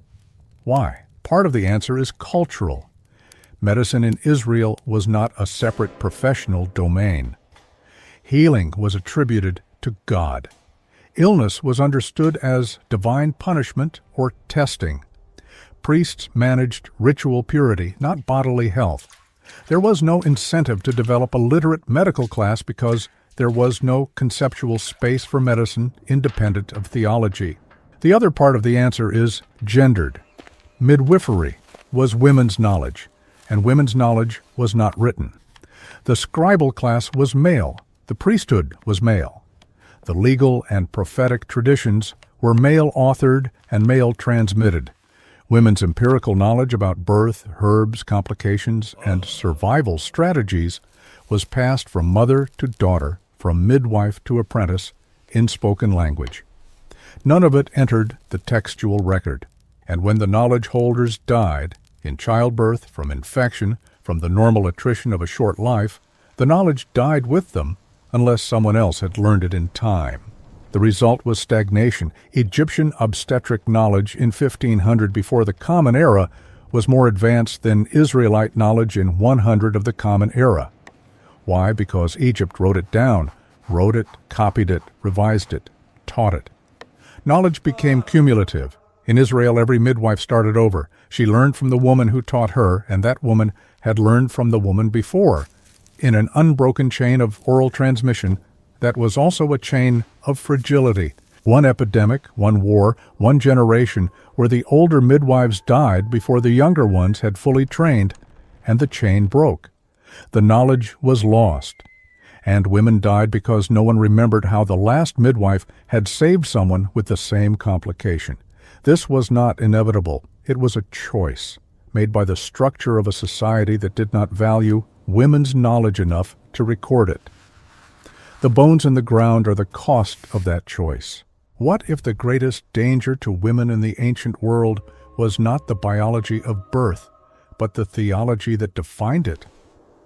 A: Why? Part of the answer is cultural. Medicine in Israel was not a separate professional domain. Healing was attributed to God. Illness was understood as divine punishment or testing. Priests managed ritual purity, not bodily health. There was no incentive to develop a literate medical class because there was no conceptual space for medicine independent of theology. The other part of the answer is gendered. Midwifery was women's knowledge, and women's knowledge was not written. The scribal class was male. The priesthood was male. The legal and prophetic traditions were male-authored and male-transmitted. Women's empirical knowledge about birth, herbs, complications, and survival strategies was passed from mother to daughter, from midwife to apprentice, in spoken language. None of it entered the textual record, and when the knowledge holders died, in childbirth, from infection, from the normal attrition of a short life, the knowledge died with them unless someone else had learned it in time. The result was stagnation. Egyptian obstetric knowledge in 1500 before the Common Era was more advanced than Israelite knowledge in 100 of the Common Era. Why? Because Egypt wrote it down, wrote it, copied it, revised it, taught it. Knowledge became cumulative. In Israel, every midwife started over. She learned from the woman who taught her, and that woman had learned from the woman before, in an unbroken chain of oral transmission that was also a chain of fragility. One epidemic, one war, one generation where the older midwives died before the younger ones had fully trained, and the chain broke. The knowledge was lost, and women died because no one remembered how the last midwife had saved someone with the same complication. This was not inevitable. It was a choice made by the structure of a society that did not value women's knowledge enough to record it. The bones in the ground are the cost of that choice. What if the greatest danger to women in the ancient world was not the biology of birth, but the theology that defined it?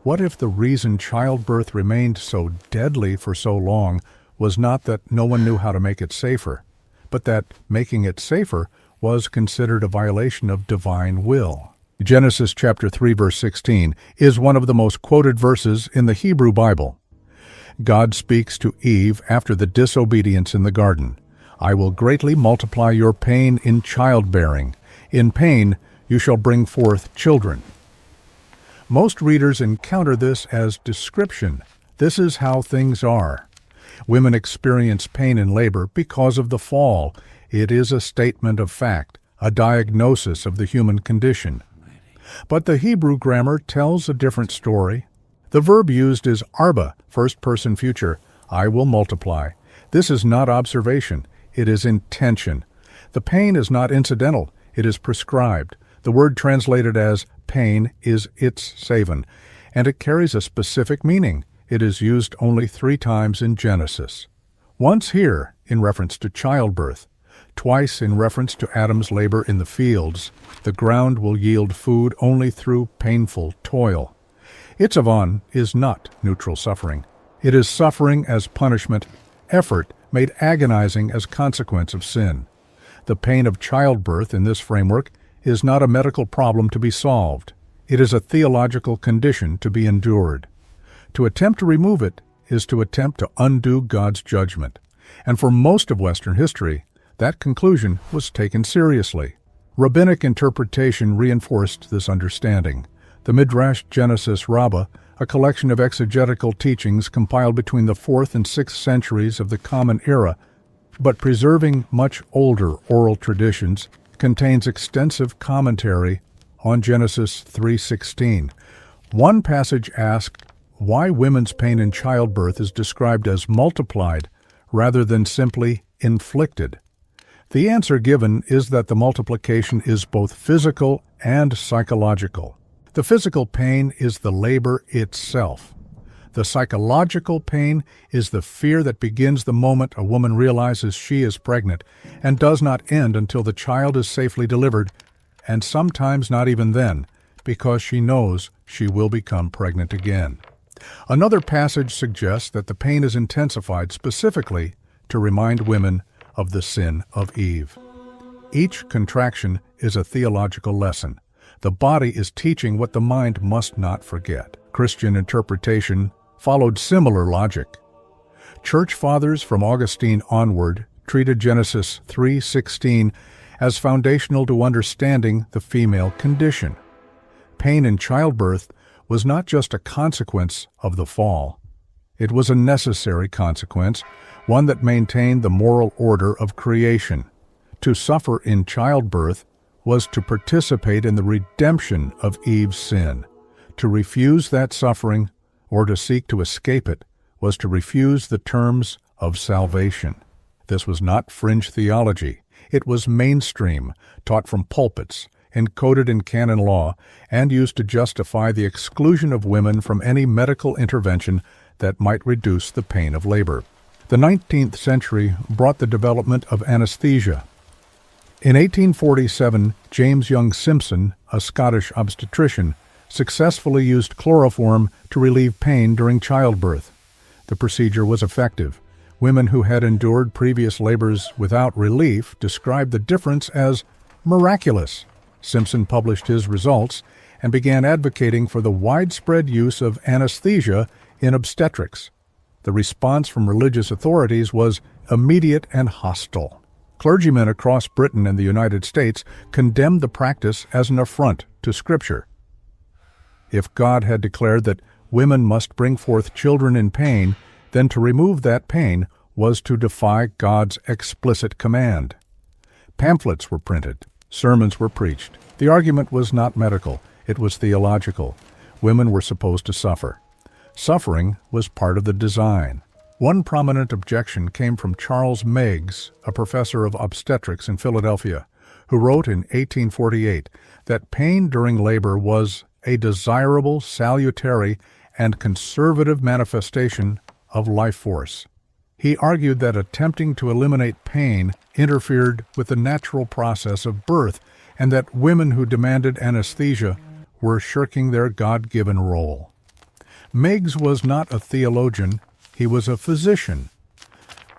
A: What if the reason childbirth remained so deadly for so long was not that no one knew how to make it safer, but that making it safer was considered a violation of divine will? Genesis chapter 3, verse 16 is one of the most quoted verses in the Hebrew Bible. God speaks to Eve after the disobedience in the garden. I will greatly multiply your pain in childbearing. In pain you shall bring forth children. Most readers encounter this as description. This is how things are. Women experience pain in labor because of the fall. It is a statement of fact, a diagnosis of the human condition. But the Hebrew grammar tells a different story. The verb used is arba, first-person future. I will multiply. This is not observation. It is intention. The pain is not incidental. It is prescribed. The word translated as pain is itzsaven, and it carries a specific meaning. It is used only 3 times in Genesis. Once here, in reference to childbirth. Twice in reference to Adam's labor in the fields, the ground will yield food only through painful toil. Itzavan is not neutral suffering. It is suffering as punishment, effort made agonizing as consequence of sin. The pain of childbirth in this framework is not a medical problem to be solved. It is a theological condition to be endured. To attempt to remove it is to attempt to undo God's judgment. And for most of Western history, that conclusion was taken seriously. Rabbinic interpretation reinforced this understanding. The Midrash Genesis Rabbah, a collection of exegetical teachings compiled between the 4th and 6th centuries of the Common Era, but preserving much older oral traditions, contains extensive commentary on Genesis 3:16. One passage asked why women's pain in childbirth is described as multiplied rather than simply inflicted. The answer given is that the multiplication is both physical and psychological. The physical pain is the labor itself. The psychological pain is the fear that begins the moment a woman realizes she is pregnant and does not end until the child is safely delivered, and sometimes not even then, because she knows she will become pregnant again. Another passage suggests that the pain is intensified specifically to remind women of the sin of Eve. Each contraction is a theological lesson. The body is teaching what the mind must not forget. Christian interpretation followed similar logic. Church fathers from Augustine onward treated Genesis 3:16 as foundational to understanding the female condition. Pain in childbirth was not just a consequence of the fall. It was a necessary consequence, one that maintained the moral order of creation. To suffer in childbirth was to participate in the redemption of Eve's sin. To refuse that suffering, or to seek to escape it, was to refuse the terms of salvation. This was not fringe theology. It was mainstream, taught from pulpits, encoded in canon law, and used to justify the exclusion of women from any medical intervention that might reduce the pain of labor. The 19th century brought the development of anesthesia. In 1847, James Young Simpson, a Scottish obstetrician, successfully used chloroform to relieve pain during childbirth. The procedure was effective. Women who had endured previous labors without relief described the difference as miraculous. Simpson published his results and began advocating for the widespread use of anesthesia in obstetrics. The response from religious authorities was immediate and hostile. Clergymen across Britain and the United States condemned the practice as an affront to Scripture. If God had declared that women must bring forth children in pain, then to remove that pain was to defy God's explicit command. Pamphlets were printed. Sermons were preached. The argument was not medical. It was theological. Women were supposed to suffer. Suffering was part of the design. One prominent objection came from Charles Meigs, a professor of obstetrics in Philadelphia, who wrote in 1848 that pain during labor was a desirable, salutary, and conservative manifestation of life force. He argued that attempting to eliminate pain interfered with the natural process of birth, and that women who demanded anesthesia were shirking their God-given role. Meigs was not a theologian, he was a physician,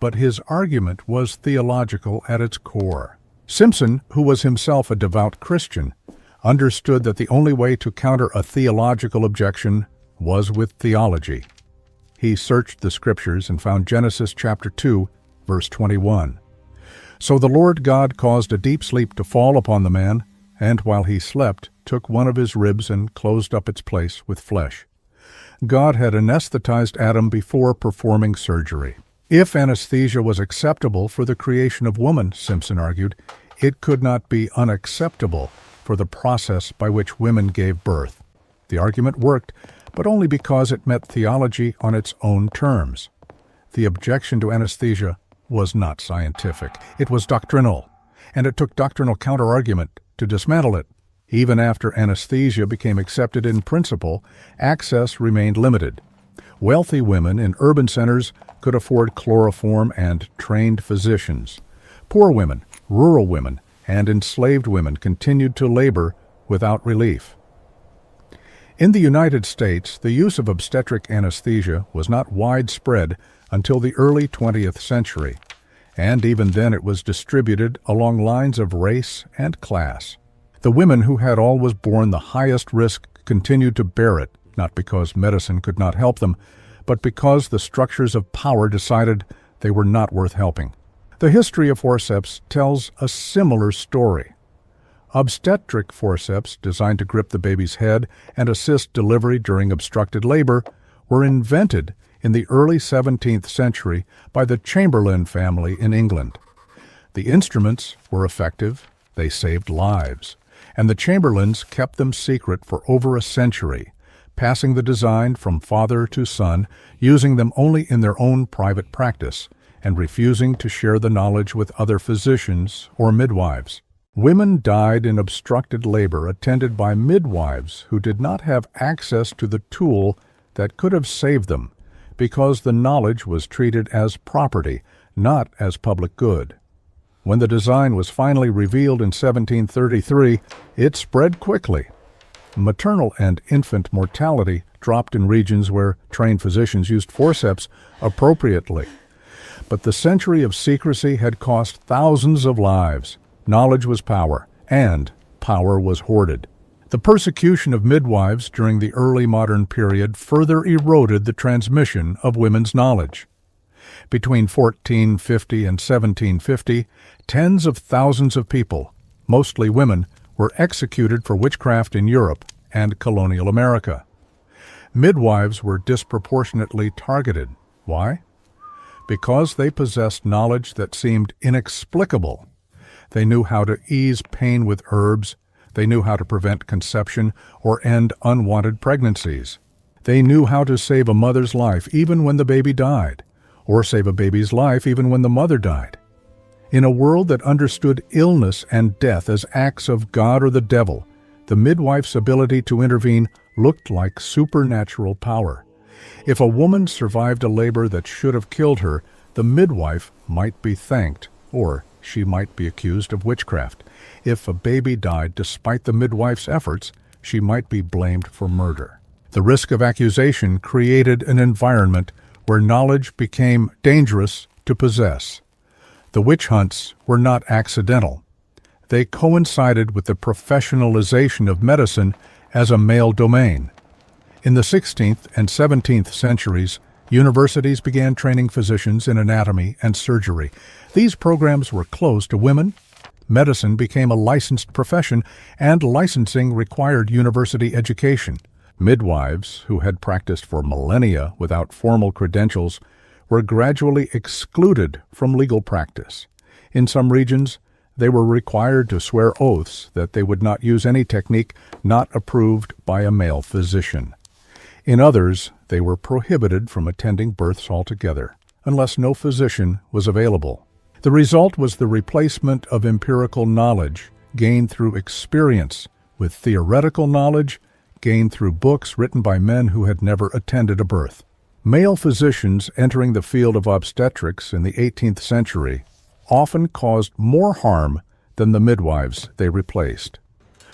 A: but his argument was theological at its core. Simpson, who was himself a devout Christian, understood that the only way to counter a theological objection was with theology. He searched the Scriptures and found Genesis chapter 2, verse 21. So the Lord God caused a deep sleep to fall upon the man, and while he slept, took one of his ribs and closed up its place with flesh. God had anesthetized Adam before performing surgery. If anesthesia was acceptable for the creation of woman, Simpson argued, it could not be unacceptable for the process by which women gave birth. The argument worked, but only because it met theology on its own terms. The objection to anesthesia was not scientific. It was doctrinal, and it took doctrinal counterargument to dismantle it. Even after anesthesia became accepted in principle, access remained limited. Wealthy women in urban centers could afford chloroform and trained physicians. Poor women, Rural women and enslaved women continued to labor without relief. In the United States, the use of obstetric anesthesia was not widespread until the early 20th century, and even then it was distributed along lines of race and class. The women who had always borne the highest risk continued to bear it, not because medicine could not help them, but because the structures of power decided they were not worth helping. The history of forceps tells a similar story. Obstetric forceps, designed to grip the baby's head and assist delivery during obstructed labor, were invented in the early 17th century by the Chamberlain family in England. The instruments were effective, they saved lives, and the Chamberlains kept them secret for over a century, passing the design from father to son, using them only in their own private practice, and refusing to share the knowledge with other physicians or midwives. Women died in obstructed labor attended by midwives who did not have access to the tool that could have saved them, because the knowledge was treated as property, not as public good. When the design was finally revealed in 1733, it spread quickly. Maternal and infant mortality dropped in regions where trained physicians used forceps appropriately. But the century of secrecy had cost thousands of lives. Knowledge was power, and power was hoarded. The persecution of midwives during the early modern period further eroded the transmission of women's knowledge. Between 1450 and 1750, tens of thousands of people, mostly women, were executed for witchcraft in Europe and colonial America. Midwives were disproportionately targeted. Why? Because they possessed knowledge that seemed inexplicable. They knew how to ease pain with herbs. They knew how to prevent conception or end unwanted pregnancies. They knew how to save a mother's life even when the baby died, or save a baby's life even when the mother died. In a world that understood illness and death as acts of God or the devil, the midwife's ability to intervene looked like supernatural power. If a woman survived a labor that should have killed her, the midwife might be thanked, or she might be accused of witchcraft. If a baby died despite the midwife's efforts, she might be blamed for murder. The risk of accusation created an environment where knowledge became dangerous to possess. The witch hunts were not accidental. They coincided with the professionalization of medicine as a male domain. In the 16th and 17th centuries, universities began training physicians in anatomy and surgery. These programs were closed to women. Medicine became a licensed profession, and licensing required university education. Midwives, who had practiced for millennia without formal credentials, were gradually excluded from legal practice. In some regions, they were required to swear oaths that they would not use any technique not approved by a male physician. In others, they were prohibited from attending births altogether, unless no physician was available. The result was the replacement of empirical knowledge gained through experience with theoretical knowledge gained through books written by men who had never attended a birth. Male physicians entering the field of obstetrics in the 18th century often caused more harm than the midwives they replaced.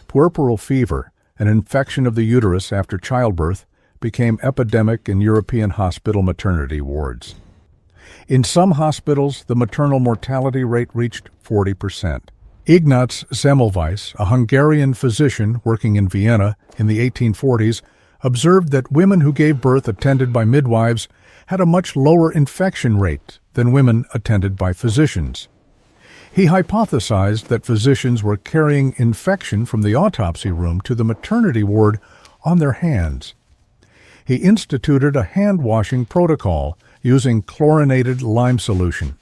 A: Puerperal fever, an infection of the uterus after childbirth, became epidemic in European hospital maternity wards. In some hospitals, the maternal mortality rate reached 40%. Ignaz Semmelweis, a Hungarian physician working in Vienna in the 1840s, observed that women who gave birth attended by midwives had a much lower infection rate than women attended by physicians. He hypothesized that physicians were carrying infection from the autopsy room to the maternity ward on their hands. He instituted a hand-washing protocol using chlorinated lime solution.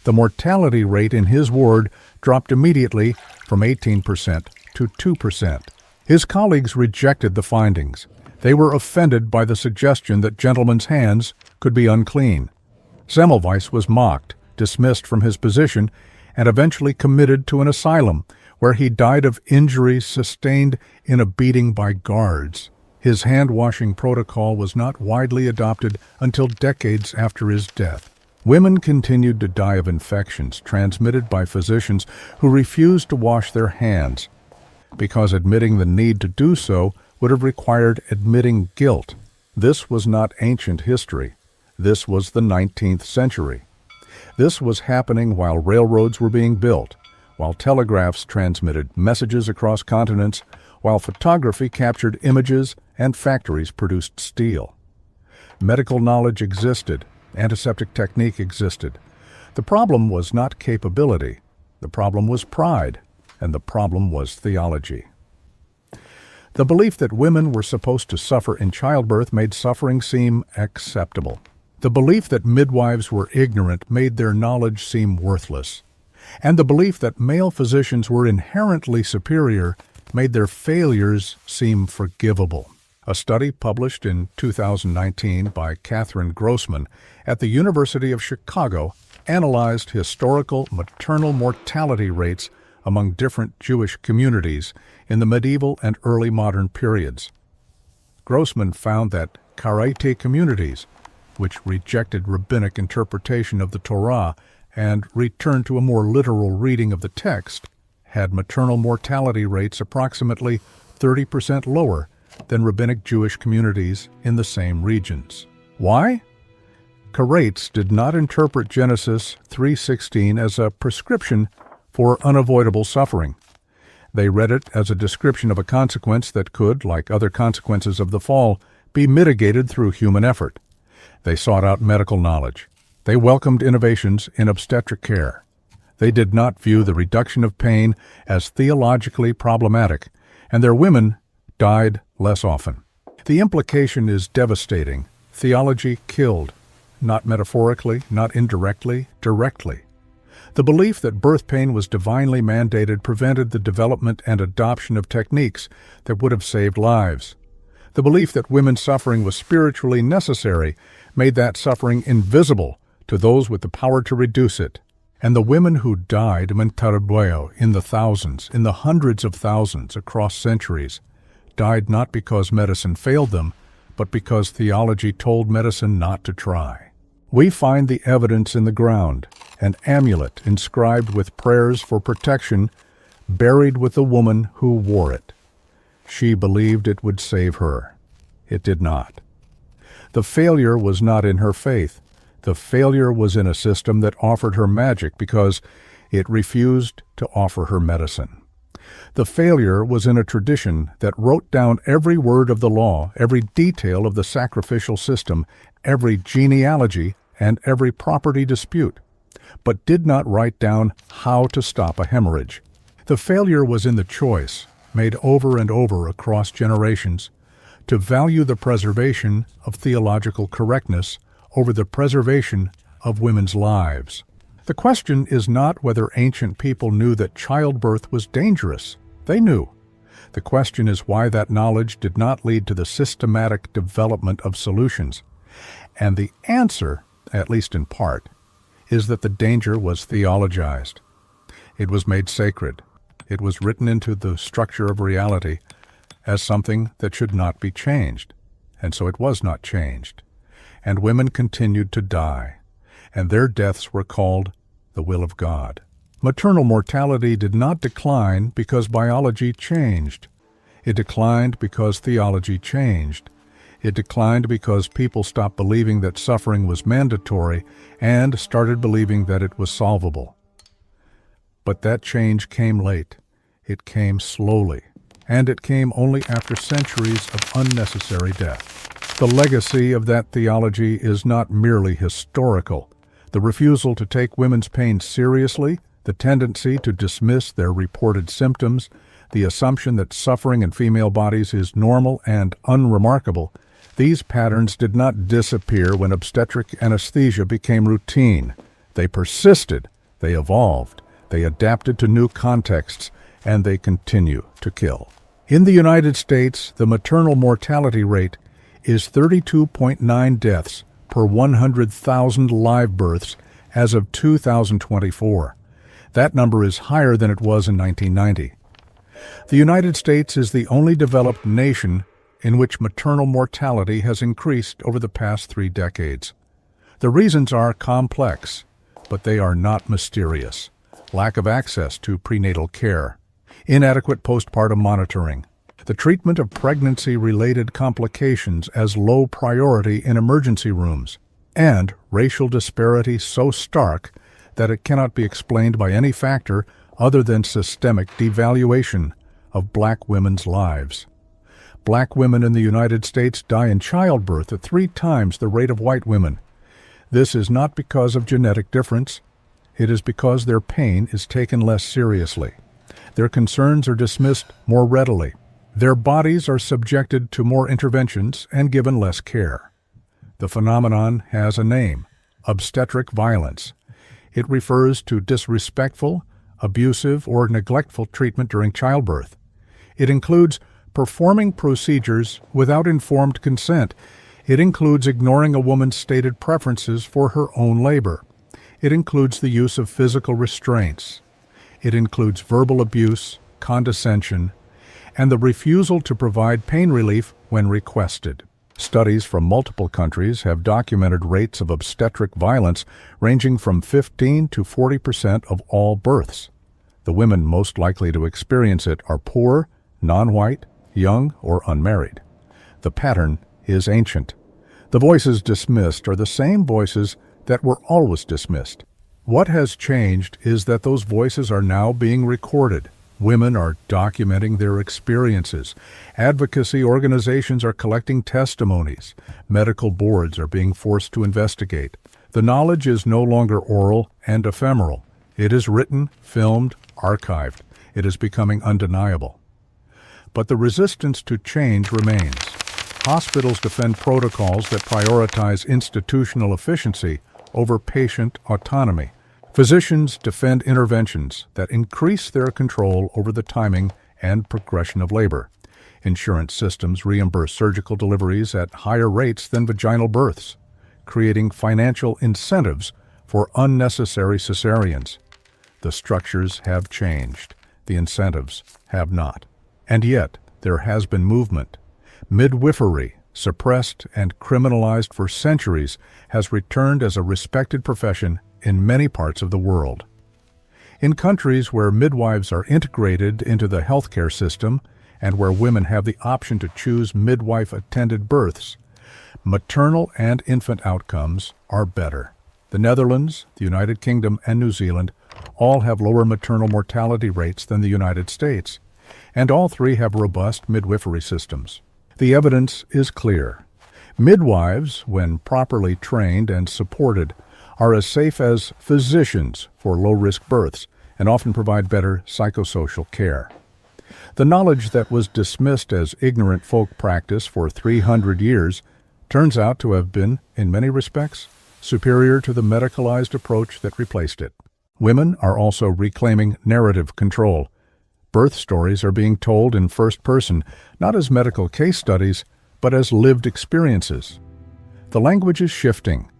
A: The mortality rate in his ward dropped immediately from 18% to 2%. His colleagues rejected the findings. They were offended by the suggestion that gentlemen's hands could be unclean. Semmelweis was mocked, dismissed from his position, and eventually committed to an asylum, where he died of injuries sustained in a beating by guards. His hand-washing protocol was not widely adopted until decades after his death. Women continued to die of infections transmitted by physicians who refused to wash their hands, because admitting the need to do so would have required admitting guilt. This was not ancient history. This was the 19th century. This was happening while railroads were being built, while telegraphs transmitted messages across continents, while photography captured images and factories produced steel. Medical knowledge existed. Antiseptic technique existed. The problem was not capability. The problem was pride, and the problem was theology. The belief that women were supposed to suffer in childbirth made suffering seem acceptable. The belief that midwives were ignorant made their knowledge seem worthless. And the belief that male physicians were inherently superior made their failures seem forgivable. A study published in 2019 by Catherine Grossman at the University of Chicago analyzed historical maternal mortality rates among different Jewish communities in the medieval and early modern periods. Grossman found that Karaite communities, which rejected rabbinic interpretation of the Torah and returned to a more literal reading of the text, had maternal mortality rates approximately 30% lower than rabbinic Jewish communities in the same regions. Why? Karaites did not interpret Genesis 3:16 as a prescription for unavoidable suffering. They read it as a description of a consequence that could, like other consequences of the fall, be mitigated through human effort. They sought out medical knowledge. They welcomed innovations in obstetric care. They did not view the reduction of pain as theologically problematic, and their women died less often. The implication is devastating. Theology killed, not metaphorically, not indirectly, directly. The belief that birth pain was divinely mandated prevented the development and adoption of techniques that would have saved lives. The belief that women's suffering was spiritually necessary made that suffering invisible to those with the power to reduce it. And the women who died in Tarabueo in the thousands, in the hundreds of thousands across centuries, died not because medicine failed them, but because theology told medicine not to try. We find the evidence in the ground, an amulet inscribed with prayers for protection, buried with the woman who wore it. She believed it would save her. It did not. The failure was not in her faith. The failure was in a system that offered her magic because it refused to offer her medicine. The failure was in a tradition that wrote down every word of the law, every detail of the sacrificial system, every genealogy, and every property dispute, but did not write down how to stop a hemorrhage. The failure was in the choice, made over and over across generations, to value the preservation of theological correctness over the preservation of women's lives. The question is not whether ancient people knew that childbirth was dangerous. They knew. The question is why that knowledge did not lead to the systematic development of solutions. And the answer, at least in part, is that the danger was theologized. It was made sacred. It was written into the structure of reality as something that should not be changed. And so it was not changed. And women continued to die, and their deaths were called the will of God. Maternal mortality did not decline because biology changed. It declined because theology changed. It declined because people stopped believing that suffering was mandatory and started believing that it was solvable. But that change came late. It came slowly, and it came only after centuries of unnecessary death. The legacy of that theology is not merely historical. The refusal to take women's pain seriously, the tendency to dismiss their reported symptoms, the assumption that suffering in female bodies is normal and unremarkable, these patterns did not disappear when obstetric anesthesia became routine. They persisted, they evolved, they adapted to new contexts, and they continue to kill. In the United States, the maternal mortality rate is 32.9 deaths per 100,000 live births as of 2024. That number is higher than it was in 1990. The United States is the only developed nation in which maternal mortality has increased over the past 3 decades. The reasons are complex, but they are not mysterious. Lack of access to prenatal care, inadequate postpartum monitoring, the treatment of pregnancy-related complications as low priority in emergency rooms, and racial disparity so stark that it cannot be explained by any factor other than systemic devaluation of black women's lives. Black women in the United States die in childbirth at 3 times the rate of white women. This is not because of genetic difference. It is because their pain is taken less seriously. Their concerns are dismissed more readily. Their bodies are subjected to more interventions and given less care. The phenomenon has a name: obstetric violence. It refers to disrespectful, abusive, or neglectful treatment during childbirth. It includes performing procedures without informed consent. It includes ignoring a woman's stated preferences for her own labor. It includes the use of physical restraints. It includes verbal abuse, condescension, and the refusal to provide pain relief when requested. Studies from multiple countries have documented rates of obstetric violence ranging from 15 to 40% of all births. The women most likely to experience it are poor, non-white, young, or unmarried. The pattern is ancient. The voices dismissed are the same voices that were always dismissed. What has changed is that those voices are now being recorded. Women are documenting their experiences. Advocacy organizations are collecting testimonies. Medical boards are being forced to investigate. The knowledge is no longer oral and ephemeral. It is written, filmed, archived. It is becoming undeniable. But the resistance to change remains. Hospitals defend protocols that prioritize institutional efficiency over patient autonomy. Physicians defend interventions that increase their control over the timing and progression of labor. Insurance systems reimburse surgical deliveries at higher rates than vaginal births, creating financial incentives for unnecessary cesareans. The structures have changed. The incentives have not. And yet, there has been movement. Midwifery, suppressed and criminalized for centuries, has returned as a respected profession in many parts of the world. In countries where midwives are integrated into the healthcare system and where women have the option to choose midwife-attended births, maternal and infant outcomes are better. The Netherlands, the United Kingdom, and New Zealand all have lower maternal mortality rates than the United States, and all 3 have robust midwifery systems. The evidence is clear. Midwives, when properly trained and supported, are as safe as physicians for low-risk births and often provide better psychosocial care. The knowledge that was dismissed as ignorant folk practice for 300 years turns out to have been, in many respects, superior to the medicalized approach that replaced it. Women are also reclaiming narrative control. Birth stories are being told in first person, not as medical case studies, but as lived experiences. The language is shifting.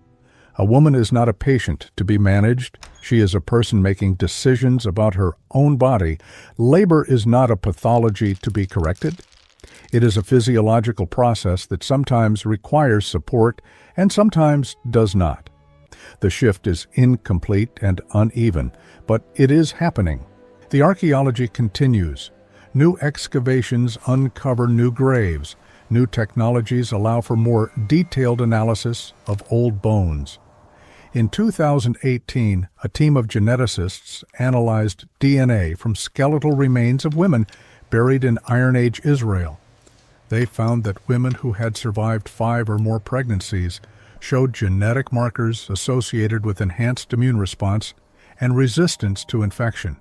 A: A woman is not a patient to be managed. She is a person making decisions about her own body. Labor is not a pathology to be corrected. It is a physiological process that sometimes requires support and sometimes does not. The shift is incomplete and uneven, but it is happening. The archaeology continues. New excavations uncover new graves. New technologies allow for more detailed analysis of old bones. In 2018, a team of geneticists analyzed DNA from skeletal remains of women buried in Iron Age Israel. They found that women who had survived 5 or more pregnancies showed genetic markers associated with enhanced immune response and resistance to infection.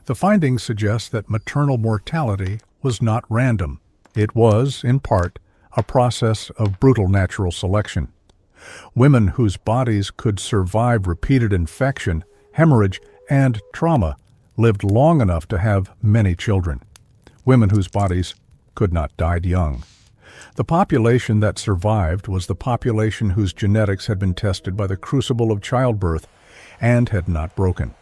A: The findings suggest that maternal mortality was not random. It was, in part, a process of brutal natural selection. Women whose bodies could survive repeated infection, hemorrhage, and trauma lived long enough to have many children. Women whose bodies could not died young. The population that survived was the population whose genetics had been tested by the crucible of childbirth and had not broken.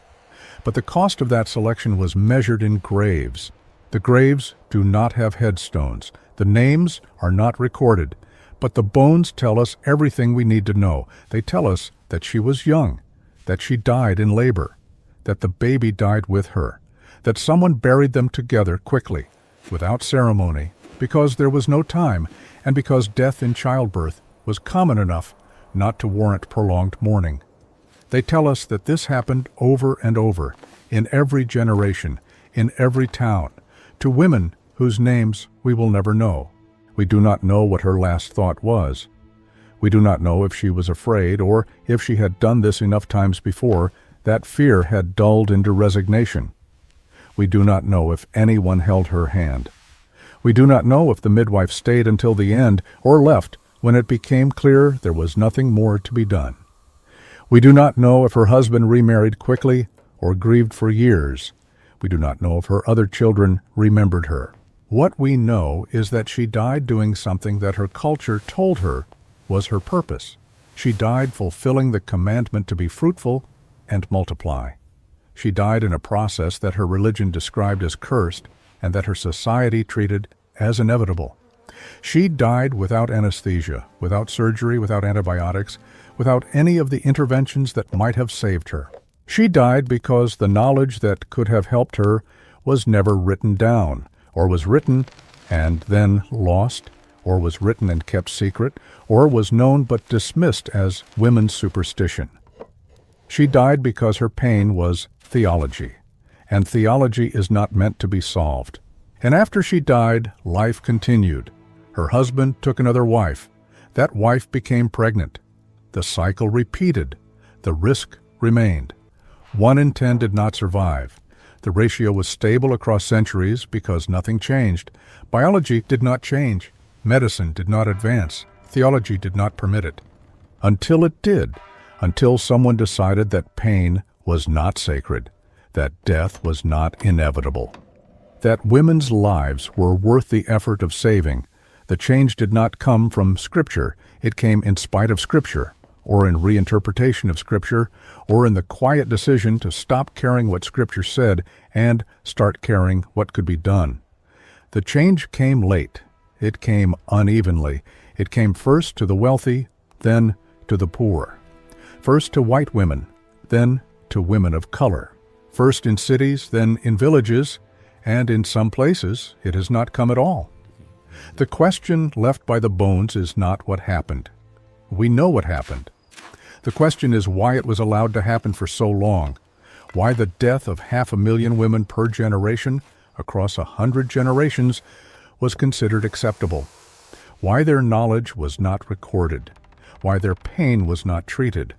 A: But the cost of that selection was measured in graves. The graves do not have headstones. The names are not recorded, But the bones tell us everything we need to know. They tell us that she was young, that she died in labor, that the baby died with her, that someone buried them together quickly, without ceremony, because there was no time, and because death in childbirth was common enough not to warrant prolonged mourning. They tell us that this happened over and over, in every generation, in every town, to women whose names we will never know. We do not know what her last thought was. We do not know if she was afraid, or if she had done this enough times before that fear had dulled into resignation. We do not know if anyone held her hand. We do not know if the midwife stayed until the end or left when it became clear there was nothing more to be done. We do not know if her husband remarried quickly or grieved for years. We do not know if her other children remembered her. What we know is that she died doing something that her culture told her was her purpose. She died fulfilling the commandment to be fruitful and multiply. She died in a process that her religion described as cursed and that her society treated as inevitable. She died without anesthesia, without surgery, without antibiotics, without any of the interventions that might have saved her. She died because the knowledge that could have helped her was never written down, or was written and then lost, or was written and kept secret, or was known but dismissed as women's superstition. She died because her pain was theology, and theology is not meant to be solved. And after she died, life continued. Her husband took another wife. That wife became pregnant. The cycle repeated. The risk remained. 1 in 10 did not survive. The ratio was stable across centuries because nothing changed. Biology did not change. Medicine did not advance. Theology did not permit it. Until it did. Until someone decided that pain was not sacred, that death was not inevitable, that women's lives were worth the effort of saving. The change did not come from Scripture. It came in spite of Scripture, or in reinterpretation of Scripture, or in the quiet decision to stop caring what Scripture said and start caring what could be done. The change came late. It came unevenly. It came first to the wealthy, then to the poor. First to white women, then to women of color. First in cities, then in villages, and in some places it has not come at all. The question left by the bones is not what happened. We know what happened. The question is why it was allowed to happen for so long, why the death of 500,000 women per generation across 100 generations was considered acceptable, why their knowledge was not recorded, why their pain was not treated,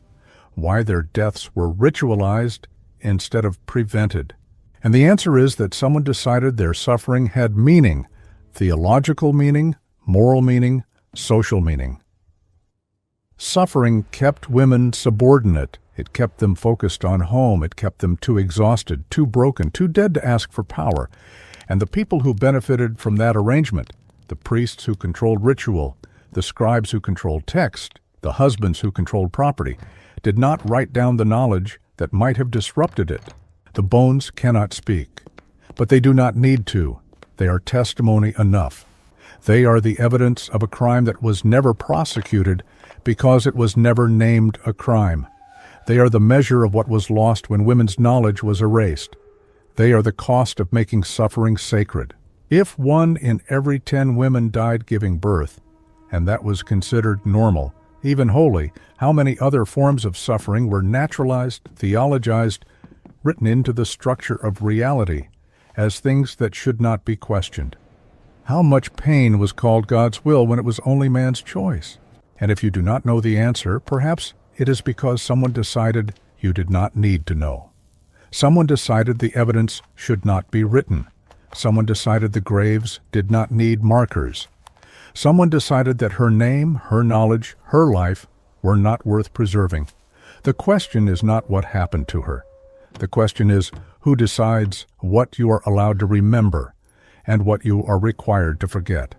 A: why their deaths were ritualized instead of prevented. And the answer is that someone decided their suffering had meaning, theological meaning, moral meaning, social meaning. Suffering kept women subordinate. It kept them focused on home. It kept them too exhausted, too broken, too dead to ask for power. And the people who benefited from that arrangement, the priests who controlled ritual, the scribes who controlled text, the husbands who controlled property, did not write down the knowledge that might have disrupted it. The bones cannot speak, but they do not need to. They are testimony enough. They are the evidence of a crime that was never prosecuted because it was never named a crime. They are the measure of what was lost when women's knowledge was erased. They are the cost of making suffering sacred. If 1 in every 10 women died giving birth, and that was considered normal, even holy, how many other forms of suffering were naturalized, theologized, written into the structure of reality as things that should not be questioned? How much pain was called God's will when it was only man's choice? And if you do not know the answer, perhaps it is because someone decided you did not need to know. Someone decided the evidence should not be written. Someone decided the graves did not need markers. Someone decided that her name, her knowledge, her life were not worth preserving. The question is not what happened to her. The question is who decides what you are allowed to remember and what you are required to forget.